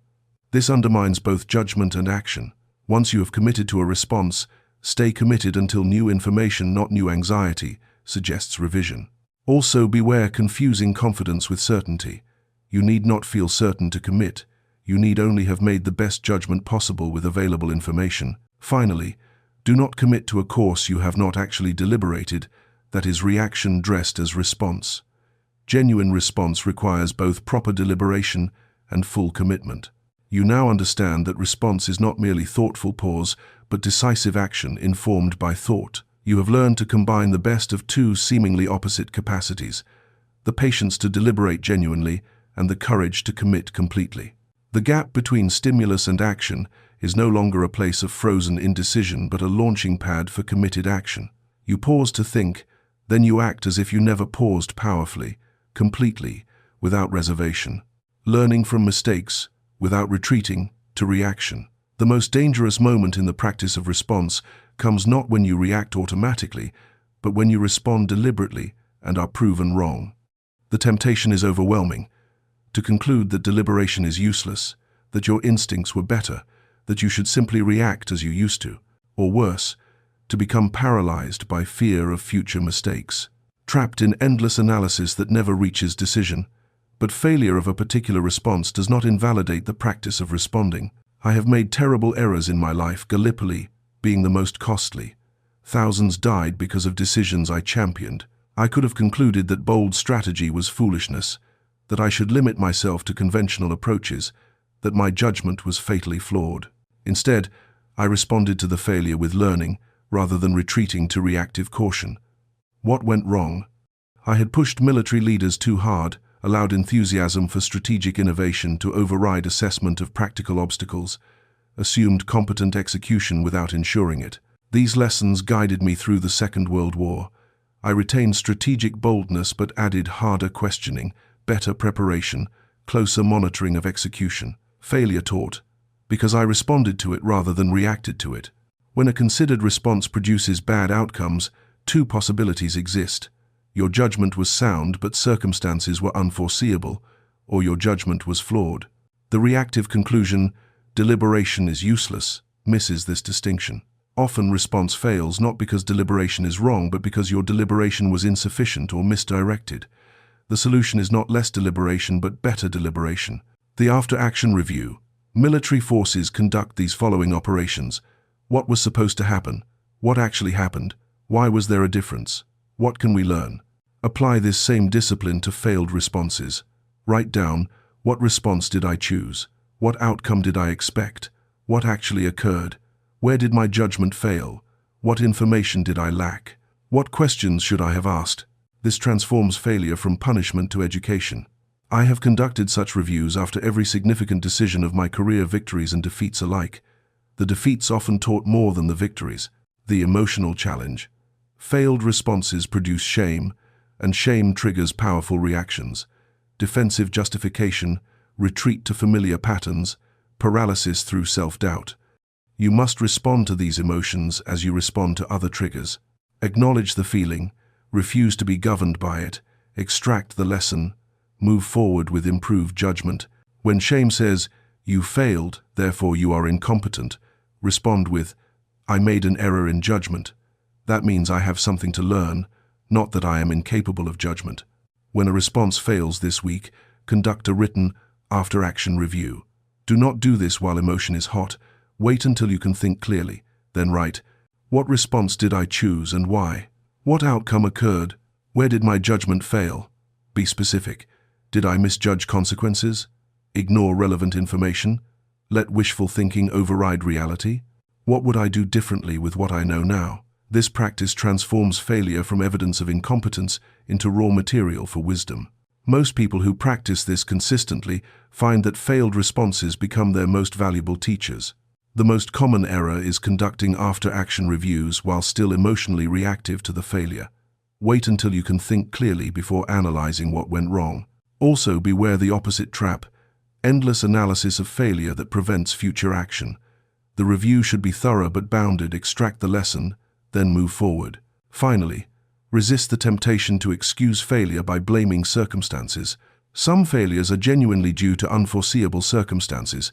This undermines both judgment and action. Once you have committed to a response, stay committed until new information, not new anxiety, suggests revision. Also, beware confusing confidence with certainty. You need not feel certain to commit. You need only have made the best judgment possible with available information. Finally, do not commit to a course you have not actually deliberated, that is reaction dressed as response. Genuine response requires both proper deliberation and full commitment. You now understand that response is not merely thoughtful pause, but decisive action informed by thought. You have learned to combine the best of 2 seemingly opposite capacities, the patience to deliberate genuinely and the courage to commit completely. The gap between stimulus and action is no longer a place of frozen indecision, but a launching pad for committed action. You pause to think, then you act as if you never paused, powerfully, completely, without reservation. Learning from mistakes, without retreating to reaction. The most dangerous moment in the practice of response comes not when you react automatically, but when you respond deliberately and are proven wrong. The temptation is overwhelming, to conclude that deliberation is useless, that your instincts were better, that you should simply react as you used to, or worse, to become paralyzed by fear of future mistakes. Trapped in endless analysis that never reaches decision. But failure of a particular response does not invalidate the practice of responding. I have made terrible errors in my life, Gallipoli being the most costly. Thousands died because of decisions I championed. I could have concluded that bold strategy was foolishness, that I should limit myself to conventional approaches, that my judgment was fatally flawed. Instead, I responded to the failure with learning, rather than retreating to reactive caution. What went wrong? I had pushed military leaders too hard, allowed enthusiasm for strategic innovation to override assessment of practical obstacles, assumed competent execution without ensuring it. These lessons guided me through the Second World War. I retained strategic boldness but added harder questioning, better preparation, closer monitoring of execution. Failure taught, because I responded to it rather than reacted to it. When a considered response produces bad outcomes, 2 possibilities exist. Your judgment was sound, but circumstances were unforeseeable, or your judgment was flawed. The reactive conclusion, deliberation is useless, misses this distinction. Often response fails not because deliberation is wrong, but because your deliberation was insufficient or misdirected. The solution is not less deliberation, but better deliberation. The after-action review. Military forces conduct these following operations. What was supposed to happen? What actually happened? Why was there a difference? What can we learn? Apply this same discipline to failed responses. Write down, what response did I choose? What outcome did I expect? What actually occurred? Where did my judgment fail? What information did I lack? What questions should I have asked? This transforms failure from punishment to education. I have conducted such reviews after every significant decision of my career, victories and defeats alike. The defeats often taught more than the victories. The emotional challenge. Failed responses produce shame, and shame triggers powerful reactions. Defensive justification, retreat to familiar patterns, paralysis through self-doubt. You must respond to these emotions as you respond to other triggers. Acknowledge the feeling, refuse to be governed by it, extract the lesson, move forward with improved judgment. When shame says, "You failed, therefore you are incompetent," respond with, "I made an error in judgment. That means I have something to learn, not that I am incapable of judgment." When a response fails this week, conduct a written, after-action review. Do not do this while emotion is hot. Wait until you can think clearly. Then write, "What response did I choose and why? What outcome occurred? Where did my judgment fail?" Be specific. Did I misjudge consequences? Ignore relevant information? Let wishful thinking override reality? What would I do differently with what I know now? This practice transforms failure from evidence of incompetence into raw material for wisdom. Most people who practice this consistently find that failed responses become their most valuable teachers. The most common error is conducting after-action reviews while still emotionally reactive to the failure. Wait until you can think clearly before analyzing what went wrong. Also, beware the opposite trap, endless analysis of failure that prevents future action. The review should be thorough but bounded. Extract the lesson, then move forward. Finally, resist the temptation to excuse failure by blaming circumstances. Some failures are genuinely due to unforeseeable circumstances,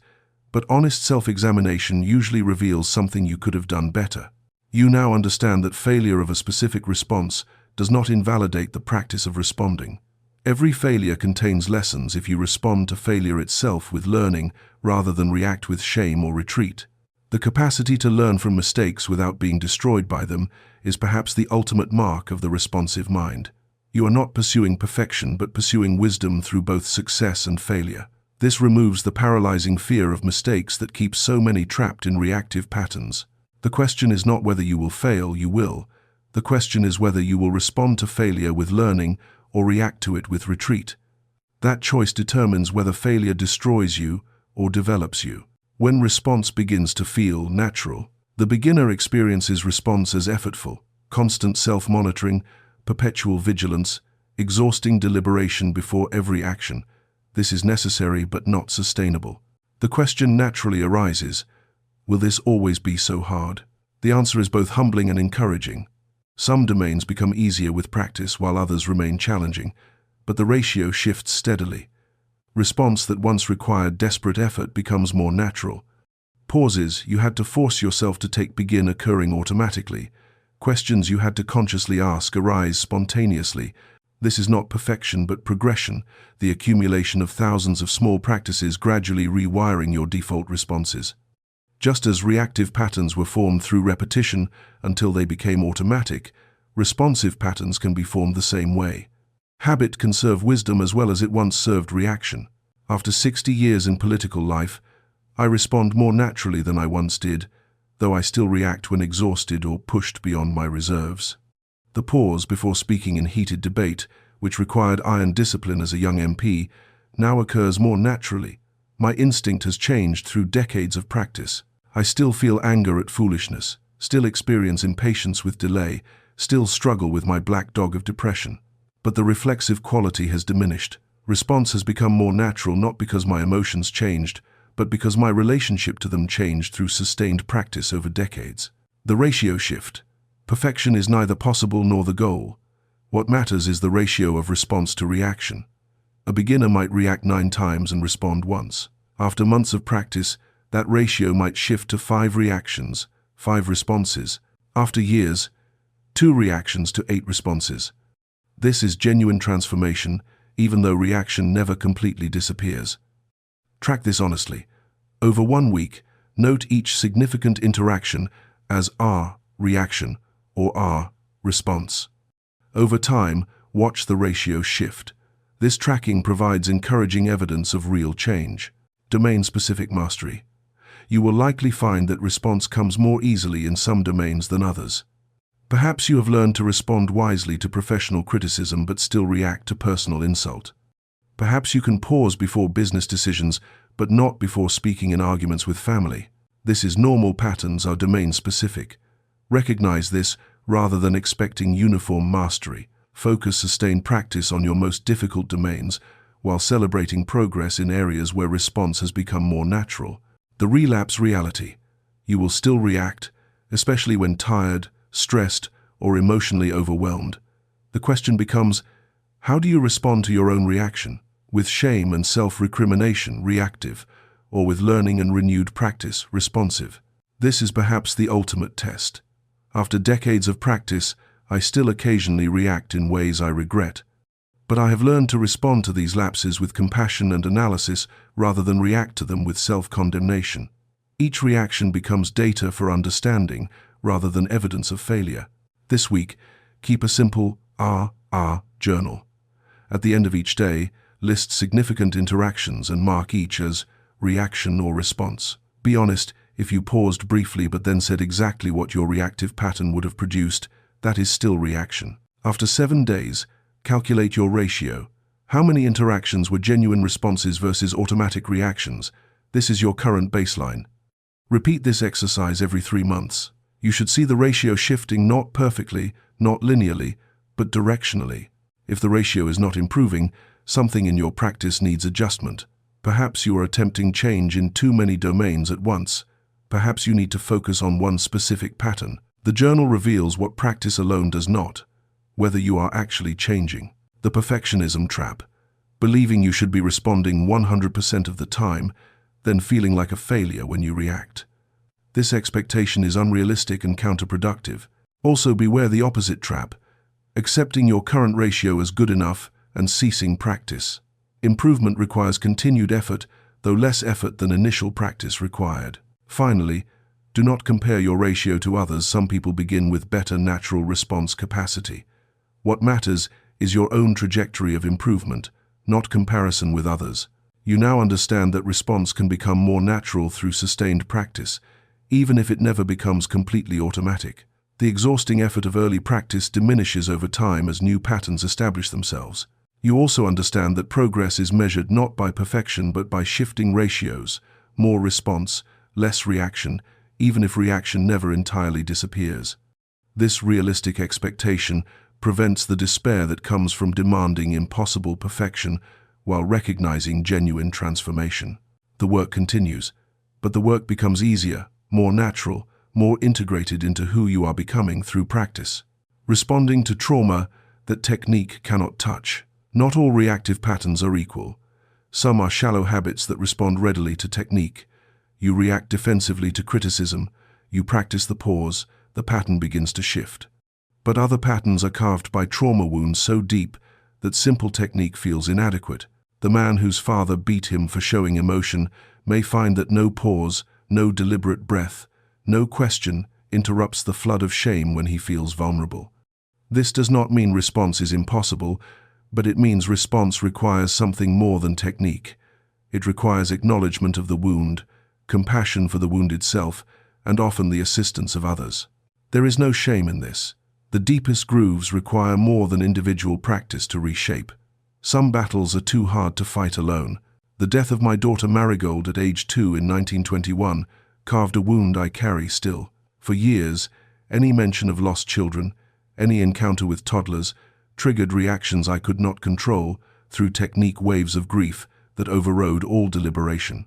but honest self-examination usually reveals something you could have done better. You now understand that failure of a specific response does not invalidate the practice of responding. Every failure contains lessons if you respond to failure itself with learning rather than react with shame or retreat. The capacity to learn from mistakes without being destroyed by them is perhaps the ultimate mark of the responsive mind. You are not pursuing perfection but pursuing wisdom through both success and failure. This removes the paralyzing fear of mistakes that keeps so many trapped in reactive patterns. The question is not whether you will fail, you will. The question is whether you will respond to failure with learning or react to it with retreat. That choice determines whether failure destroys you or develops you. When response begins to feel natural, the beginner experiences response as effortful, constant self-monitoring, perpetual vigilance, exhausting deliberation before every action. This is necessary but not sustainable. The question naturally arises, will this always be so hard? The answer is both humbling and encouraging. Some domains become easier with practice while others remain challenging, but the ratio shifts steadily. Response that once required desperate effort becomes more natural. Pauses you had to force yourself to take begin occurring automatically. Questions you had to consciously ask arise spontaneously. This is not perfection but progression, the accumulation of thousands of small practices gradually rewiring your default responses. Just as reactive patterns were formed through repetition until they became automatic, responsive patterns can be formed the same way. Habit can serve wisdom as well as it once served reaction. After 60 years in political life, I respond more naturally than I once did, though I still react when exhausted or pushed beyond my reserves. The pause before speaking in heated debate, which required iron discipline as a young MP, now occurs more naturally. My instinct has changed through decades of practice. I still feel anger at foolishness, still experience impatience with delay, still struggle with my black dog of depression. But the reflexive quality has diminished. Response has become more natural not because my emotions changed, but because my relationship to them changed through sustained practice over decades. The ratio shift. Perfection is neither possible nor the goal. What matters is the ratio of response to reaction. A beginner might react 9 times and respond once. After months of practice, that ratio might shift to 5 reactions, 5 responses. After years, 2 reactions to 8 responses. This is genuine transformation, even though reaction never completely disappears. Track this honestly. Over 1 week, note each significant interaction as R reaction or R response. Over time, watch the ratio shift. This tracking provides encouraging evidence of real change. Domain-specific mastery. You will likely find that response comes more easily in some domains than others. Perhaps you have learned to respond wisely to professional criticism but still react to personal insult. Perhaps you can pause before business decisions, but not before speaking in arguments with family. This is normal. Patterns are domain-specific. Recognize this rather than expecting uniform mastery. Focus sustained practice on your most difficult domains while celebrating progress in areas where response has become more natural. The relapse reality. You will still react, especially when tired, stressed, or emotionally overwhelmed. The question becomes, how do you respond to your own reaction? With shame and self-recrimination, reactive, or with learning and renewed practice, responsive? This is perhaps the ultimate test. After decades of practice, I still occasionally react in ways I regret. But I have learned to respond to these lapses with compassion and analysis rather than react to them with self-condemnation. Each reaction becomes data for understanding rather than evidence of failure. This week, keep a simple journal. At the end of each day, list significant interactions and mark each as reaction or response. Be honest, if you paused briefly but then said exactly what your reactive pattern would have produced, that is still reaction. After 7 days, calculate your ratio. How many interactions were genuine responses versus automatic reactions? This is your current baseline. Repeat this exercise every 3 months. You should see the ratio shifting not perfectly, not linearly, but directionally. If the ratio is not improving, something in your practice needs adjustment. Perhaps you are attempting change in too many domains at once. Perhaps you need to focus on one specific pattern. The journal reveals what practice alone does not, whether you are actually changing. The perfectionism trap. Believing you should be responding 100% of the time, then feeling like a failure when you react. This expectation is unrealistic and counterproductive. Also beware the opposite trap, accepting your current ratio as good enough and ceasing practice. Improvement requires continued effort, though less effort than initial practice required. Finally, do not compare your ratio to others. Some people begin with better natural response capacity. What matters is your own trajectory of improvement, not comparison with others. You now understand that response can become more natural through sustained practice, even if it never becomes completely automatic. The exhausting effort of early practice diminishes over time as new patterns establish themselves. You also understand that progress is measured not by perfection but by shifting ratios, more response, less reaction, even if reaction never entirely disappears. This realistic expectation prevents the despair that comes from demanding impossible perfection while recognizing genuine transformation. The work continues, but the work becomes easier, more natural, more integrated into who you are becoming through practice. Responding to trauma that technique cannot touch. Not all reactive patterns are equal. Some are shallow habits that respond readily to technique. You react defensively to criticism, you practice the pause, the pattern begins to shift. But other patterns are carved by trauma wounds so deep that simple technique feels inadequate. The man whose father beat him for showing emotion may find that no pause, no deliberate breath, no question interrupts the flood of shame when he feels vulnerable. This does not mean response is impossible, but it means response requires something more than technique. It requires acknowledgement of the wound, compassion for the wounded self, and often the assistance of others. There is no shame in this. The deepest grooves require more than individual practice to reshape. Some battles are too hard to fight alone. The death of my daughter Marigold at age 2 in 1921 carved a wound I carry still. For years, any mention of lost children, any encounter with toddlers, triggered reactions I could not control through technique waves of grief that overrode all deliberation.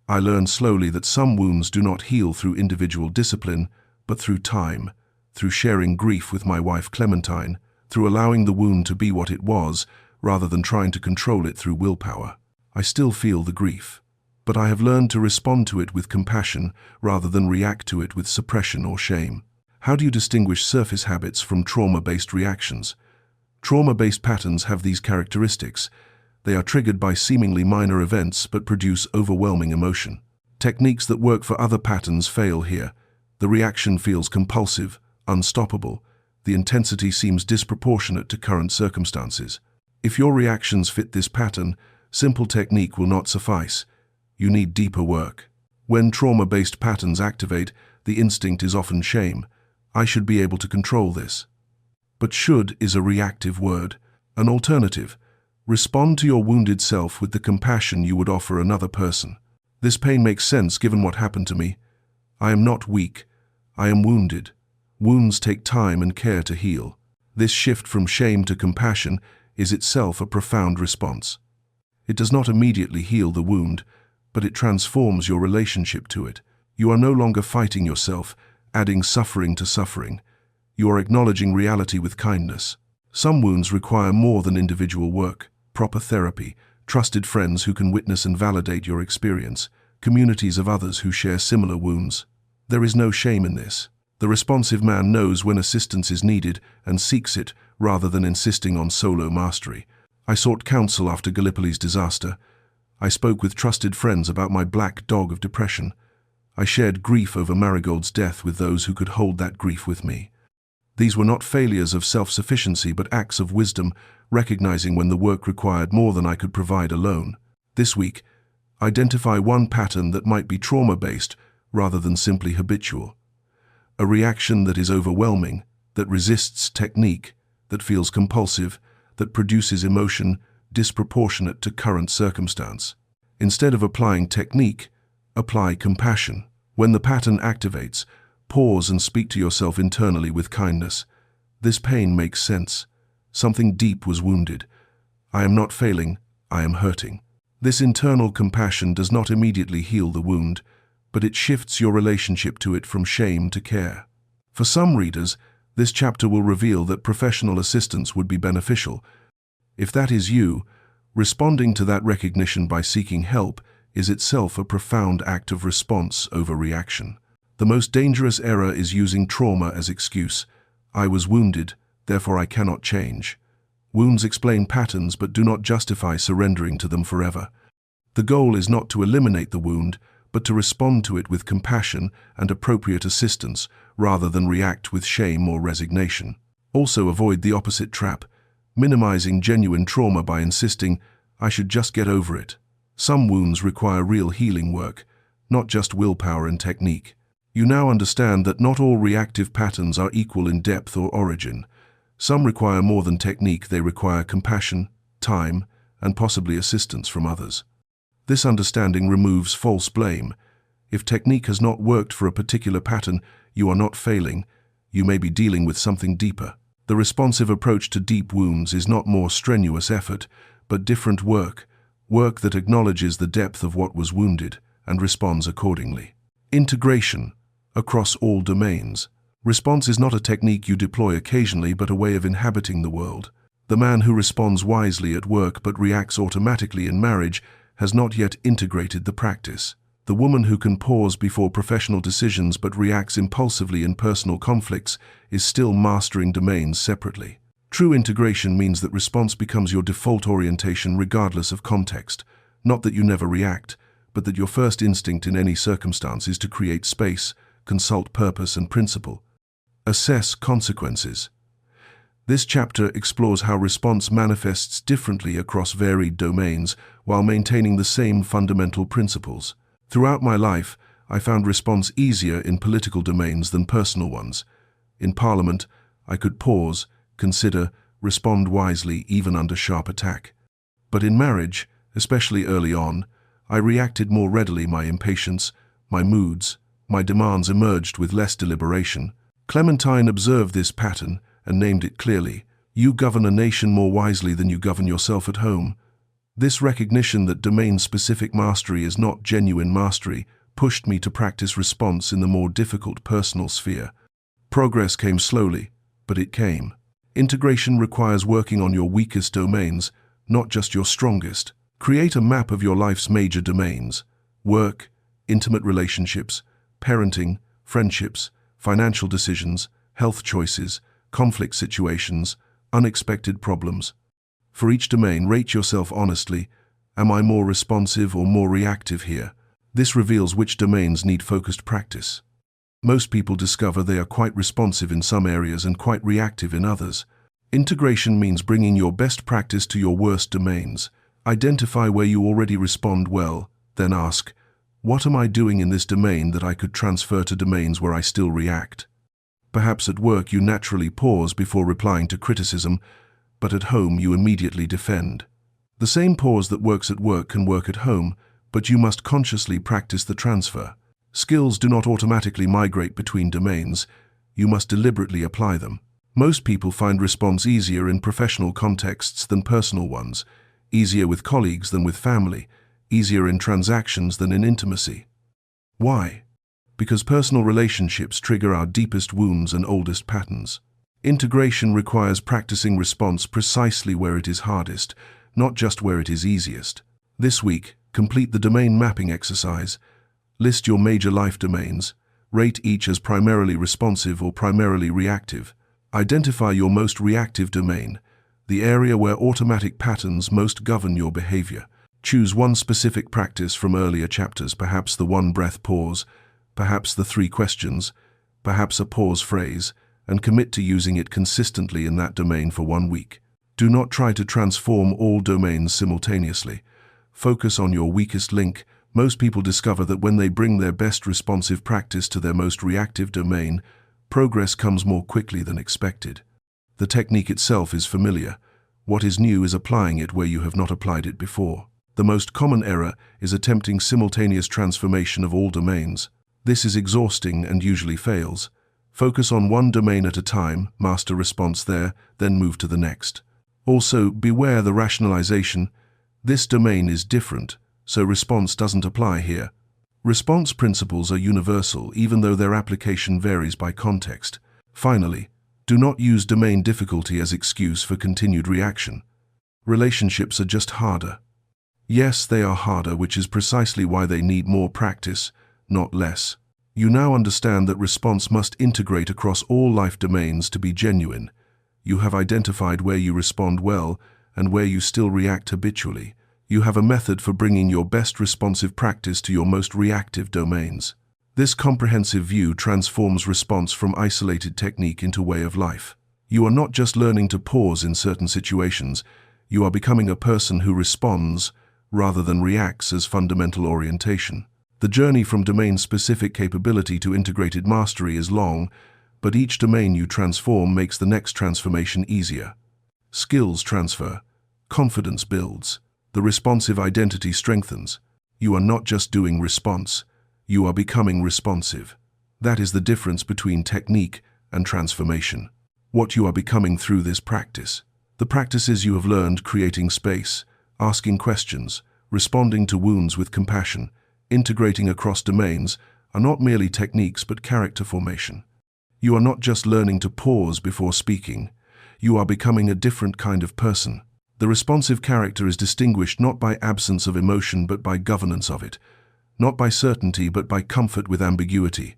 I learned slowly that some wounds do not heal through individual discipline, but through time, through sharing grief with my wife Clementine, through allowing the wound to be what it was, rather than trying to control it through willpower. I still feel the grief, but I have learned to respond to it with compassion rather than react to it with suppression or shame. How do you distinguish surface habits from trauma-based reactions? Trauma-based patterns have these characteristics. They are triggered by seemingly minor events but produce overwhelming emotion. Techniques that work for other patterns fail here. The reaction feels compulsive, unstoppable. The intensity seems disproportionate to current circumstances. If your reactions fit this pattern, simple technique will not suffice. You need deeper work. When trauma-based patterns activate, the instinct is often shame. I should be able to control this. But should is a reactive word. An alternative. Respond to your wounded self with the compassion you would offer another person. This pain makes sense given what happened to me. I am not weak. I am wounded. Wounds take time and care to heal. This shift from shame to compassion is itself a profound response. It does not immediately heal the wound, but it transforms your relationship to it. You are no longer fighting yourself, adding suffering to suffering. You are acknowledging reality with kindness. Some wounds require more than individual work, proper therapy, trusted friends who can witness and validate your experience, communities of others who share similar wounds. There is no shame in this. The responsive man knows when assistance is needed and seeks it rather than insisting on solo mastery. I sought counsel after Gallipoli's disaster. I spoke with trusted friends about my black dog of depression. I shared grief over Marigold's death with those who could hold that grief with me. These were not failures of self-sufficiency but acts of wisdom, recognizing when the work required more than I could provide alone. This week, identify one pattern that might be trauma-based rather than simply habitual. A reaction that is overwhelming, that resists technique, that feels compulsive, that produces emotion disproportionate to current circumstance. Instead of applying technique, apply compassion. When the pattern activates, pause and speak to yourself internally with kindness. This pain makes sense. Something deep was wounded. I am not failing, I am hurting. This internal compassion does not immediately heal the wound, but it shifts your relationship to it from shame to care. For some readers, this chapter will reveal that professional assistance would be beneficial. If that is you, responding to that recognition by seeking help is itself a profound act of response over reaction. The most dangerous error is using trauma as excuse. I was wounded, therefore I cannot change. Wounds explain patterns but do not justify surrendering to them forever. The goal is not to eliminate the wound, but to respond to it with compassion and appropriate assistance, rather than react with shame or resignation. Also avoid the opposite trap, minimizing genuine trauma by insisting, I should just get over it. Some wounds require real healing work, not just willpower and technique. You now understand that not all reactive patterns are equal in depth or origin. Some require more than technique, they require compassion, time, and possibly assistance from others. This understanding removes false blame. If technique has not worked for a particular pattern, you are not failing. You may be dealing with something deeper. The responsive approach to deep wounds is not more strenuous effort, but different work that acknowledges the depth of what was wounded and responds accordingly. Integration across all domains. Response is not a technique you deploy occasionally, but a way of inhabiting the world. The man who responds wisely at work but reacts automatically in marriage has not yet integrated the practice. The woman who can pause before professional decisions but reacts impulsively in personal conflicts is still mastering domains separately. True integration means that response becomes your default orientation regardless of context. Not that you never react, but that your first instinct in any circumstance is to create space, consult purpose and principle. Assess consequences. This chapter explores how response manifests differently across varied domains while maintaining the same fundamental principles. Throughout my life, I found response easier in political domains than personal ones. In Parliament, I could pause, consider, respond wisely even under sharp attack. But in marriage, especially early on, I reacted more readily. My impatience, my moods, my demands emerged with less deliberation. Clementine observed this pattern and named it clearly. You govern a nation more wisely than you govern yourself at home. This recognition that domain-specific mastery is not genuine mastery pushed me to practice response in the more difficult personal sphere. Progress came slowly, but it came. Integration requires working on your weakest domains, not just your strongest. Create a map of your life's major domains: work, intimate relationships, parenting, friendships, financial decisions, health choices, conflict situations, unexpected problems. For each domain, rate yourself honestly. Am I more responsive or more reactive here? This reveals which domains need focused practice. Most people discover they are quite responsive in some areas and quite reactive in others. Integration means bringing your best practice to your worst domains. Identify where you already respond well, then ask, what am I doing in this domain that I could transfer to domains where I still react? Perhaps at work you naturally pause before replying to criticism, but at home you immediately defend. The same pause that works at work can work at home, but you must consciously practice the transfer. Skills do not automatically migrate between domains. You must deliberately apply them. Most people find response easier in professional contexts than personal ones, easier with colleagues than with family, easier in transactions than in intimacy. Why? Because personal relationships trigger our deepest wounds and oldest patterns. Integration requires practicing response precisely where it is hardest, not just where it is easiest. This week, complete the domain mapping exercise. List your major life domains. Rate each as primarily responsive or primarily reactive. Identify your most reactive domain, the area where automatic patterns most govern your behavior. Choose one specific practice from earlier chapters, perhaps the one-breath pause, perhaps the 3 questions, perhaps a pause phrase, and commit to using it consistently in that domain for 1 week. Do not try to transform all domains simultaneously. Focus on your weakest link. Most people discover that when they bring their best responsive practice to their most reactive domain, progress comes more quickly than expected. The technique itself is familiar. What is new is applying it where you have not applied it before. The most common error is attempting simultaneous transformation of all domains. This is exhausting and usually fails. Focus on one domain at a time, master response there, then move to the next. Also, beware the rationalization. This domain is different, so response doesn't apply here. Response principles are universal, even though their application varies by context. Finally, do not use domain difficulty as excuse for continued reaction. Relationships are just harder. Yes, they are harder, which is precisely why they need more practice, not less. You now understand that response must integrate across all life domains to be genuine. You have identified where you respond well and where you still react habitually. You have a method for bringing your best responsive practice to your most reactive domains. This comprehensive view transforms response from isolated technique into way of life. You are not just learning to pause in certain situations, you are becoming a person who responds rather than reacts as fundamental orientation. The journey from domain-specific capability to integrated mastery is long, but each domain you transform makes the next transformation easier. Skills transfer, confidence builds, the responsive identity strengthens. You are not just doing response, you are becoming responsive. That is the difference between technique and transformation. What you are becoming through this practice. The practices you have learned, creating space, asking questions, responding to wounds with compassion, integrating across domains, are not merely techniques but character formation. You are not just learning to pause before speaking, you are becoming a different kind of person. The responsive character is distinguished not by absence of emotion but by governance of it, not by certainty but by comfort with ambiguity,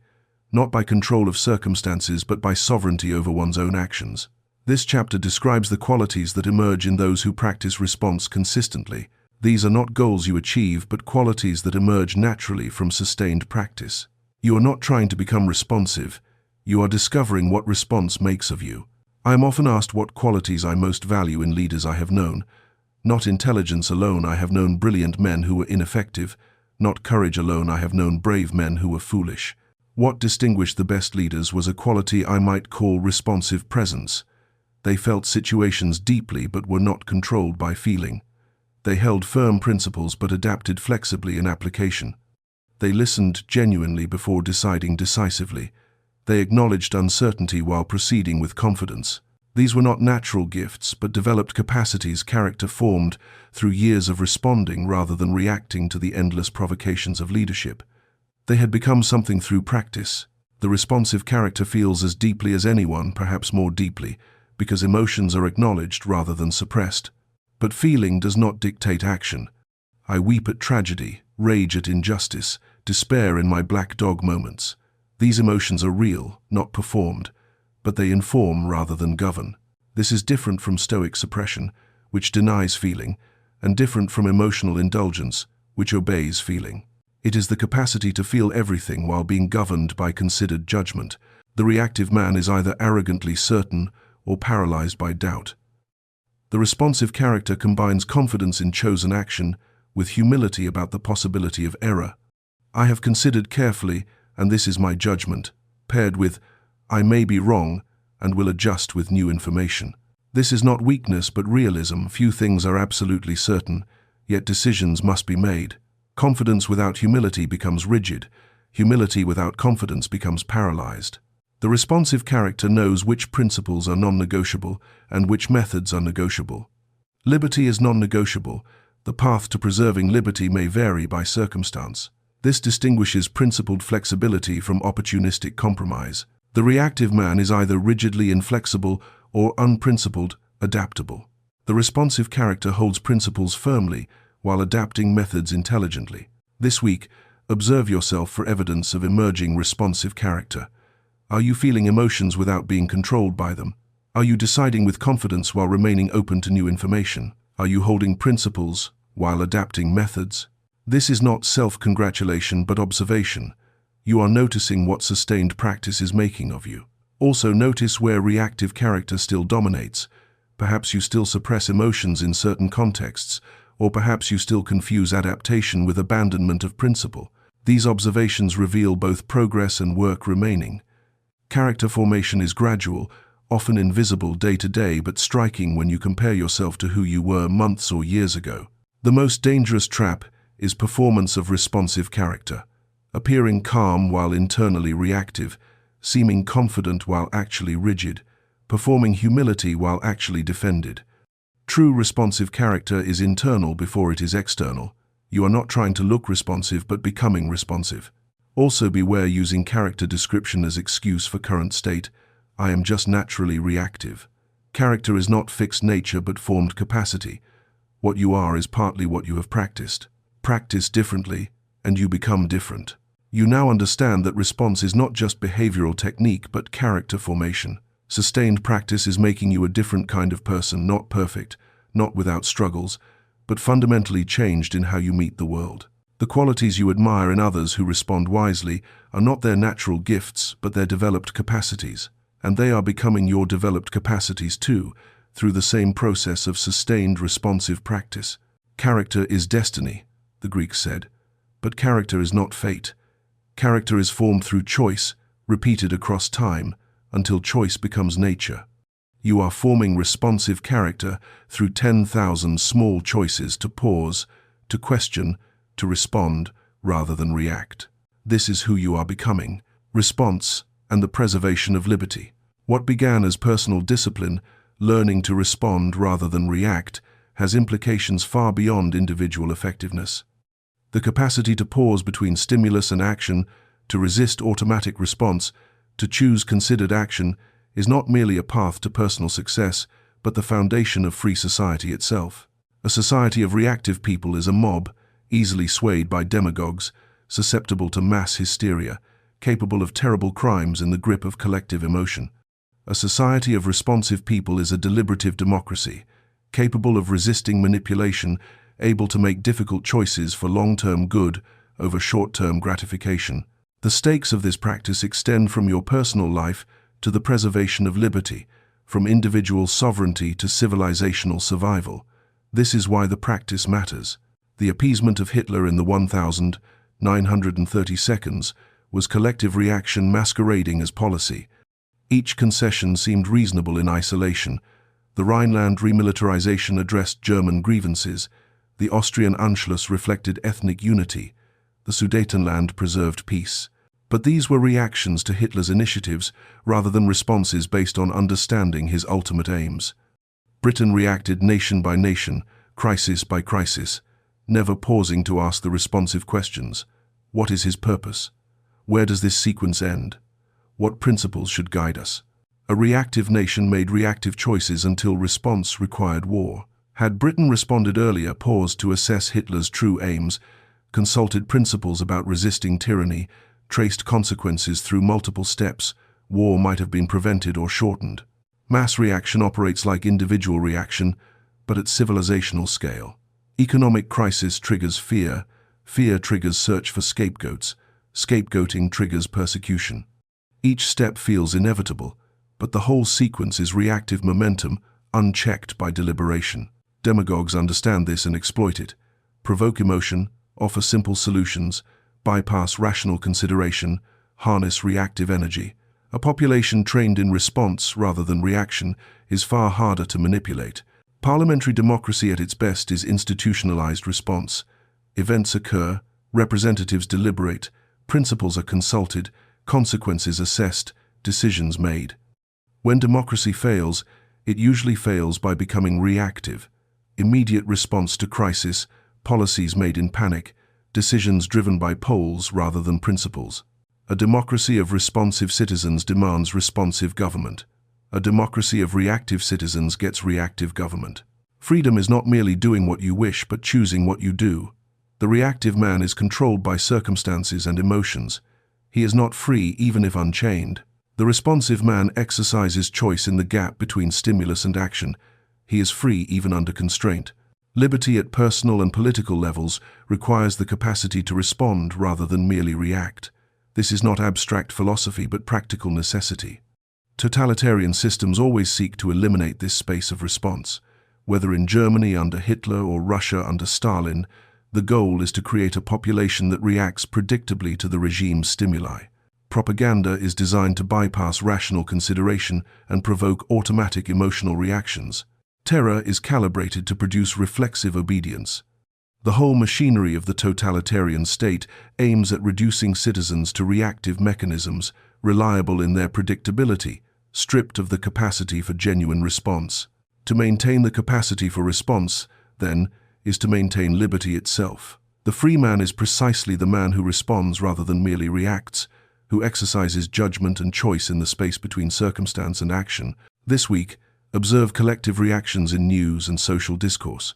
not by control of circumstances but by sovereignty over one's own actions. This chapter describes the qualities that emerge in those who practice response consistently. These are not goals you achieve, but qualities that emerge naturally from sustained practice. You are not trying to become responsive, you are discovering what response makes of you. I am often asked what qualities I most value in leaders I have known. Not intelligence alone, I have known brilliant men who were ineffective. Not courage alone, I have known brave men who were foolish. What distinguished the best leaders was a quality I might call responsive presence. They felt situations deeply but were not controlled by feeling. They held firm principles but adapted flexibly in application. They listened genuinely before deciding decisively. They acknowledged uncertainty while proceeding with confidence. These were not natural gifts, but developed capacities character formed through years of responding rather than reacting to the endless provocations of leadership. They had become something through practice. The responsive character feels as deeply as anyone, perhaps more deeply, because emotions are acknowledged rather than suppressed. But feeling does not dictate action. I weep at tragedy, rage at injustice, despair in my black dog moments. These emotions are real, not performed, but they inform rather than govern. This is different from stoic suppression, which denies feeling, and different from emotional indulgence, which obeys feeling. It is the capacity to feel everything while being governed by considered judgment. The reactive man is either arrogantly certain or paralyzed by doubt. The responsive character combines confidence in chosen action with humility about the possibility of error. I have considered carefully, and this is my judgment, paired with I may be wrong and will adjust with new information. This is not weakness but realism. Few things are absolutely certain, yet decisions must be made. Confidence without humility becomes rigid. Humility without confidence becomes paralyzed. The responsive character knows which principles are non-negotiable and which methods are negotiable. Liberty is non-negotiable. The path to preserving liberty may vary by circumstance. This distinguishes principled flexibility from opportunistic compromise. The reactive man is either rigidly inflexible or unprincipled, adaptable. The responsive character holds principles firmly while adapting methods intelligently. This week, observe yourself for evidence of emerging responsive character. Are you feeling emotions without being controlled by them? Are you deciding with confidence while remaining open to new information? Are you holding principles while adapting methods? This is not self-congratulation but observation. You are noticing what sustained practice is making of you. Also notice where reactive character still dominates. Perhaps you still suppress emotions in certain contexts, or perhaps you still confuse adaptation with abandonment of principle. These observations reveal both progress and work remaining. Character formation is gradual, often invisible day to day, but striking when you compare yourself to who you were months or years ago. The most dangerous trap is performance of responsive character, appearing calm while internally reactive, seeming confident while actually rigid, performing humility while actually defended. True responsive character is internal before it is external. You are not trying to look responsive but becoming responsive. Also beware using character description as excuse for current state. I am just naturally reactive. Character is not fixed nature but formed capacity. What you are is partly what you have practiced. Practice differently, and you become different. You now understand that response is not just behavioral technique but character formation. Sustained practice is making you a different kind of person, not perfect, not without struggles, but fundamentally changed in how you meet the world. The qualities you admire in others who respond wisely are not their natural gifts but their developed capacities, and they are becoming your developed capacities too, through the same process of sustained responsive practice. Character is destiny, the Greeks said, but character is not fate. Character is formed through choice, repeated across time, until choice becomes nature. You are forming responsive character through 10,000 small choices to pause, to question, to respond, rather than react. This is who you are becoming: response and the preservation of liberty. What began as personal discipline, learning to respond rather than react, has implications far beyond individual effectiveness. The capacity to pause between stimulus and action, to resist automatic response, to choose considered action, is not merely a path to personal success, but the foundation of free society itself. A society of reactive people is a mob, easily swayed by demagogues, susceptible to mass hysteria, capable of terrible crimes in the grip of collective emotion. A society of responsive people is a deliberative democracy, capable of resisting manipulation, able to make difficult choices for long-term good over short-term gratification. The stakes of this practice extend from your personal life to the preservation of liberty, from individual sovereignty to civilizational survival. This is why the practice matters. The appeasement of Hitler in the 1930 seconds was collective reaction masquerading as policy. Each concession seemed reasonable in isolation. The Rhineland remilitarization addressed German grievances. The Austrian Anschluss reflected ethnic unity. The Sudetenland preserved peace. But these were reactions to Hitler's initiatives rather than responses based on understanding his ultimate aims. Britain reacted nation by nation, crisis by crisis, never pausing to ask the responsive questions. What is his purpose? Where does this sequence end? What principles should guide us? A reactive nation made reactive choices until response required war. Had Britain responded earlier, paused to assess Hitler's true aims, consulted principles about resisting tyranny, traced consequences through multiple steps, war might have been prevented or shortened. Mass reaction operates like individual reaction, but at civilizational scale. Economic crisis triggers fear, fear triggers search for scapegoats, scapegoating triggers persecution. Each step feels inevitable, but the whole sequence is reactive momentum, unchecked by deliberation. Demagogues understand this and exploit it, provoke emotion, offer simple solutions, bypass rational consideration, harness reactive energy. A population trained in response rather than reaction is far harder to manipulate. Parliamentary democracy at its best is institutionalized response. Events occur, representatives deliberate, principles are consulted, consequences assessed, decisions made. When democracy fails, it usually fails by becoming reactive. Immediate response to crisis, policies made in panic, decisions driven by polls rather than principles. A democracy of responsive citizens demands responsive government. A democracy of reactive citizens gets reactive government. Freedom is not merely doing what you wish, but choosing what you do. The reactive man is controlled by circumstances and emotions. He is not free even if unchained. The responsive man exercises choice in the gap between stimulus and action. He is free even under constraint. Liberty at personal and political levels requires the capacity to respond rather than merely react. This is not abstract philosophy but practical necessity. Totalitarian systems always seek to eliminate this space of response. Whether in Germany under Hitler or Russia under Stalin, the goal is to create a population that reacts predictably to the regime's stimuli. Propaganda is designed to bypass rational consideration and provoke automatic emotional reactions. Terror is calibrated to produce reflexive obedience. The whole machinery of the totalitarian state aims at reducing citizens to reactive mechanisms, reliable in their predictability, stripped of the capacity for genuine response. To maintain the capacity for response, then, is to maintain liberty itself. The free man is precisely the man who responds rather than merely reacts, who exercises judgment and choice in the space between circumstance and action. This week, observe collective reactions in news and social discourse.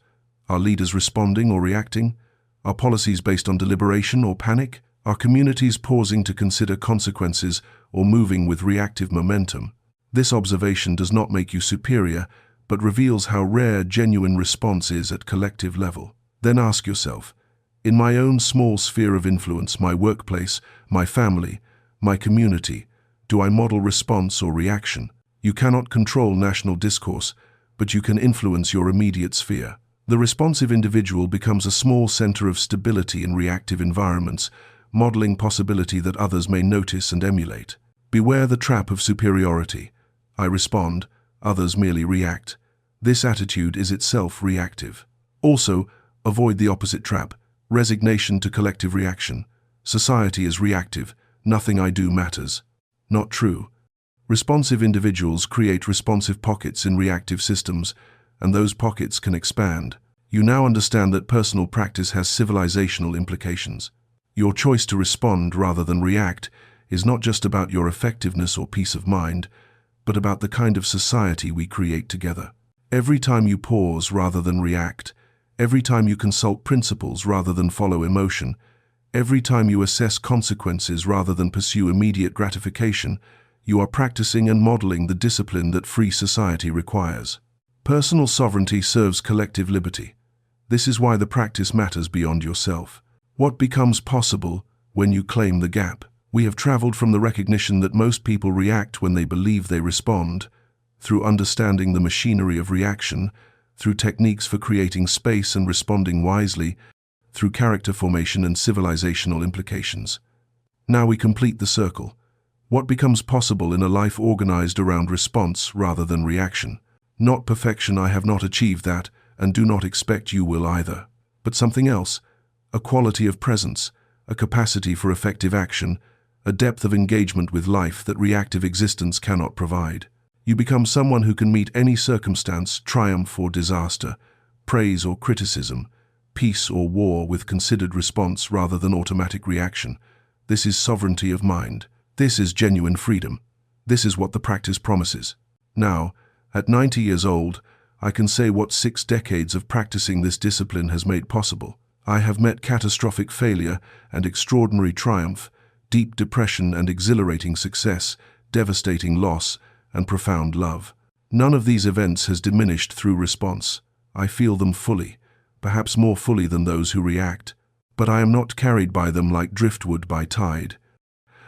Are leaders responding or reacting? Are policies based on deliberation or panic? Are communities pausing to consider consequences or moving with reactive momentum? This observation does not make you superior, but reveals how rare genuine response is at collective level. Then ask yourself, in my own small sphere of influence, my workplace, my family, my community, do I model response or reaction? You cannot control national discourse, but you can influence your immediate sphere. The responsive individual becomes a small center of stability in reactive environments, modeling possibility that others may notice and emulate. Beware the trap of superiority. I respond, others merely react. This attitude is itself reactive. Also, avoid the opposite trap, resignation to collective reaction. Society is reactive, nothing I do matters. Not true. Responsive individuals create responsive pockets in reactive systems, and those pockets can expand. You now understand that personal practice has civilizational implications. Your choice to respond rather than react is not just about your effectiveness or peace of mind, but about the kind of society we create together. Every time you pause rather than react, every time you consult principles rather than follow emotion, every time you assess consequences rather than pursue immediate gratification, you are practicing and modeling the discipline that free society requires. Personal sovereignty serves collective liberty. This is why the practice matters beyond yourself. What becomes possible when you claim the gap? We have traveled from the recognition that most people react when they believe they respond, through understanding the machinery of reaction, through techniques for creating space and responding wisely, through character formation and civilizational implications. Now we complete the circle. What becomes possible in a life organized around response rather than reaction? Not perfection, I have not achieved that, and do not expect you will either. But something else, a quality of presence, a capacity for effective action, a depth of engagement with life that reactive existence cannot provide. You become someone who can meet any circumstance, triumph or disaster, praise or criticism, peace or war with considered response rather than automatic reaction. This is sovereignty of mind. This is genuine freedom. This is what the practice promises. Now, at 90 years old, I can say what 6 decades of practicing this discipline has made possible. I have met catastrophic failure and extraordinary triumph, deep depression and exhilarating success, devastating loss, and profound love. None of these events has diminished through response. I feel them fully, perhaps more fully than those who react. But I am not carried by them like driftwood by tide.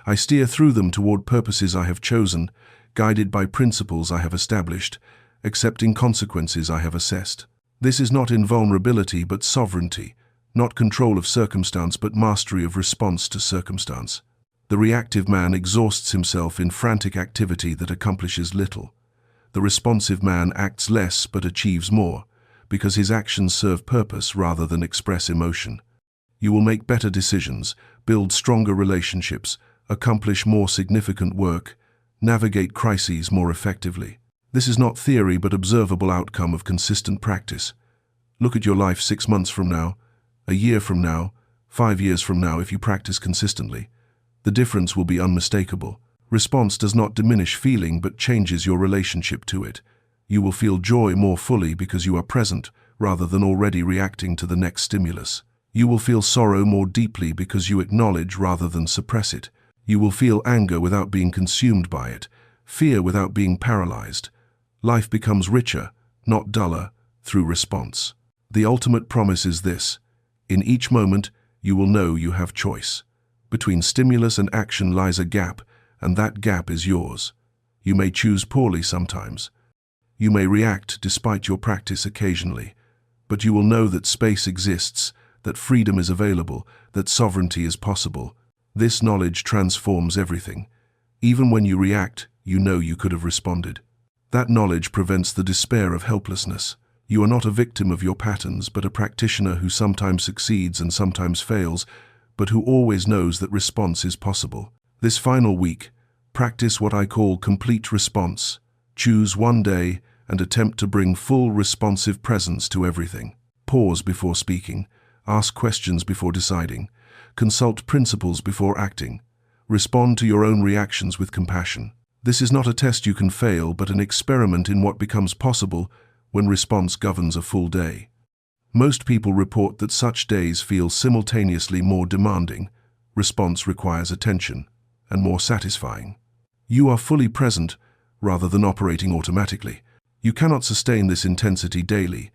I steer through them toward purposes I have chosen, guided by principles I have established, accepting consequences I have assessed. This is not invulnerability but sovereignty, not control of circumstance but mastery of response to circumstance. The reactive man exhausts himself in frantic activity that accomplishes little. The responsive man acts less but achieves more, because his actions serve purpose rather than express emotion. You will make better decisions, build stronger relationships, accomplish more significant work, navigate crises more effectively. This is not theory but observable outcome of consistent practice. Look at your life 6 months from now, a year from now, 5 years from now if you practice consistently. The difference will be unmistakable. Response does not diminish feeling but changes your relationship to it. You will feel joy more fully because you are present rather than already reacting to the next stimulus. You will feel sorrow more deeply because you acknowledge rather than suppress it. You will feel anger without being consumed by it, fear without being paralyzed. Life becomes richer, not duller, through response. The ultimate promise is this: in each moment, you will know you have choice. Between stimulus and action lies a gap, and that gap is yours. You may choose poorly sometimes. You may react despite your practice occasionally, but you will know that space exists, that freedom is available, that sovereignty is possible. This knowledge transforms everything. Even when you react, you know you could have responded. That knowledge prevents the despair of helplessness. You are not a victim of your patterns, but a practitioner who sometimes succeeds and sometimes fails, but who always knows that response is possible. This final week, practice what I call complete response. Choose one day and attempt to bring full responsive presence to everything. Pause before speaking. Ask questions before deciding. Consult principles before acting. Respond to your own reactions with compassion. This is not a test you can fail, but an experiment in what becomes possible when response governs a full day. Most people report that such days feel simultaneously more demanding, response requires attention, and more satisfying. You are fully present rather than operating automatically. You cannot sustain this intensity daily,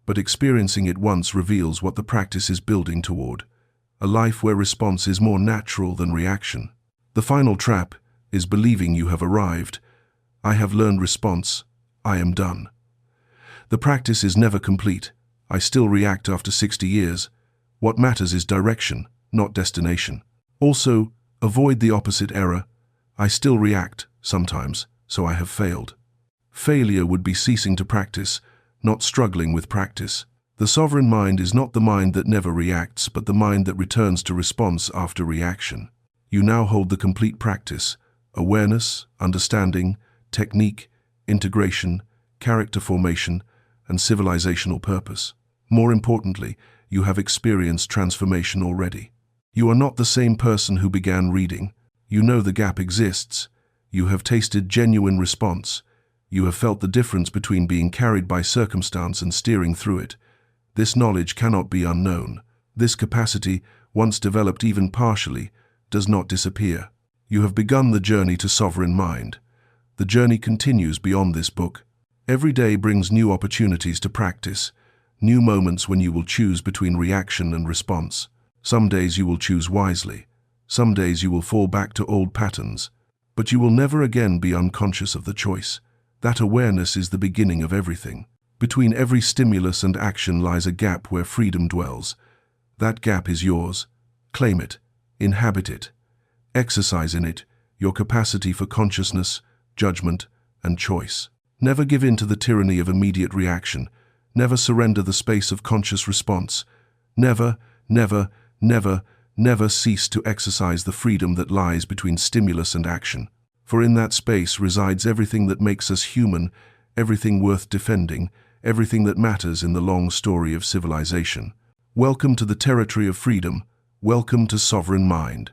but experiencing it once reveals what the practice is building toward: a life where response is more natural than reaction. The final trap is believing you have arrived. I have learned response. I am done. The practice is never complete. I still react after 60 years. What matters is direction, not destination. Also, avoid the opposite error. I still react, sometimes, so I have failed. Failure would be ceasing to practice, not struggling with practice. The sovereign mind is not the mind that never reacts, but the mind that returns to response after reaction. You now hold the complete practice: awareness, understanding, technique, integration, character formation, and civilizational purpose. More importantly, you have experienced transformation already. You are not the same person who began reading. You know the gap exists. You have tasted genuine response. You have felt the difference between being carried by circumstance and steering through it. This knowledge cannot be unknown. This capacity, once developed even partially, does not disappear. You have begun the journey to sovereign mind. The journey continues beyond this book. Every day brings new opportunities to practice, new moments when you will choose between reaction and response. Some days you will choose wisely. Some days you will fall back to old patterns. But you will never again be unconscious of the choice. That awareness is the beginning of everything. Between every stimulus and action lies a gap where freedom dwells. That gap is yours. Claim it. Inhabit it. Exercise in it your capacity for consciousness, judgment, and choice. Never give in to the tyranny of immediate reaction. Never surrender the space of conscious response. Never, never, never, never cease to exercise the freedom that lies between stimulus and action. For in that space resides everything that makes us human, everything worth defending, everything that matters in the long story of civilization. Welcome to the territory of freedom. Welcome to sovereign mind.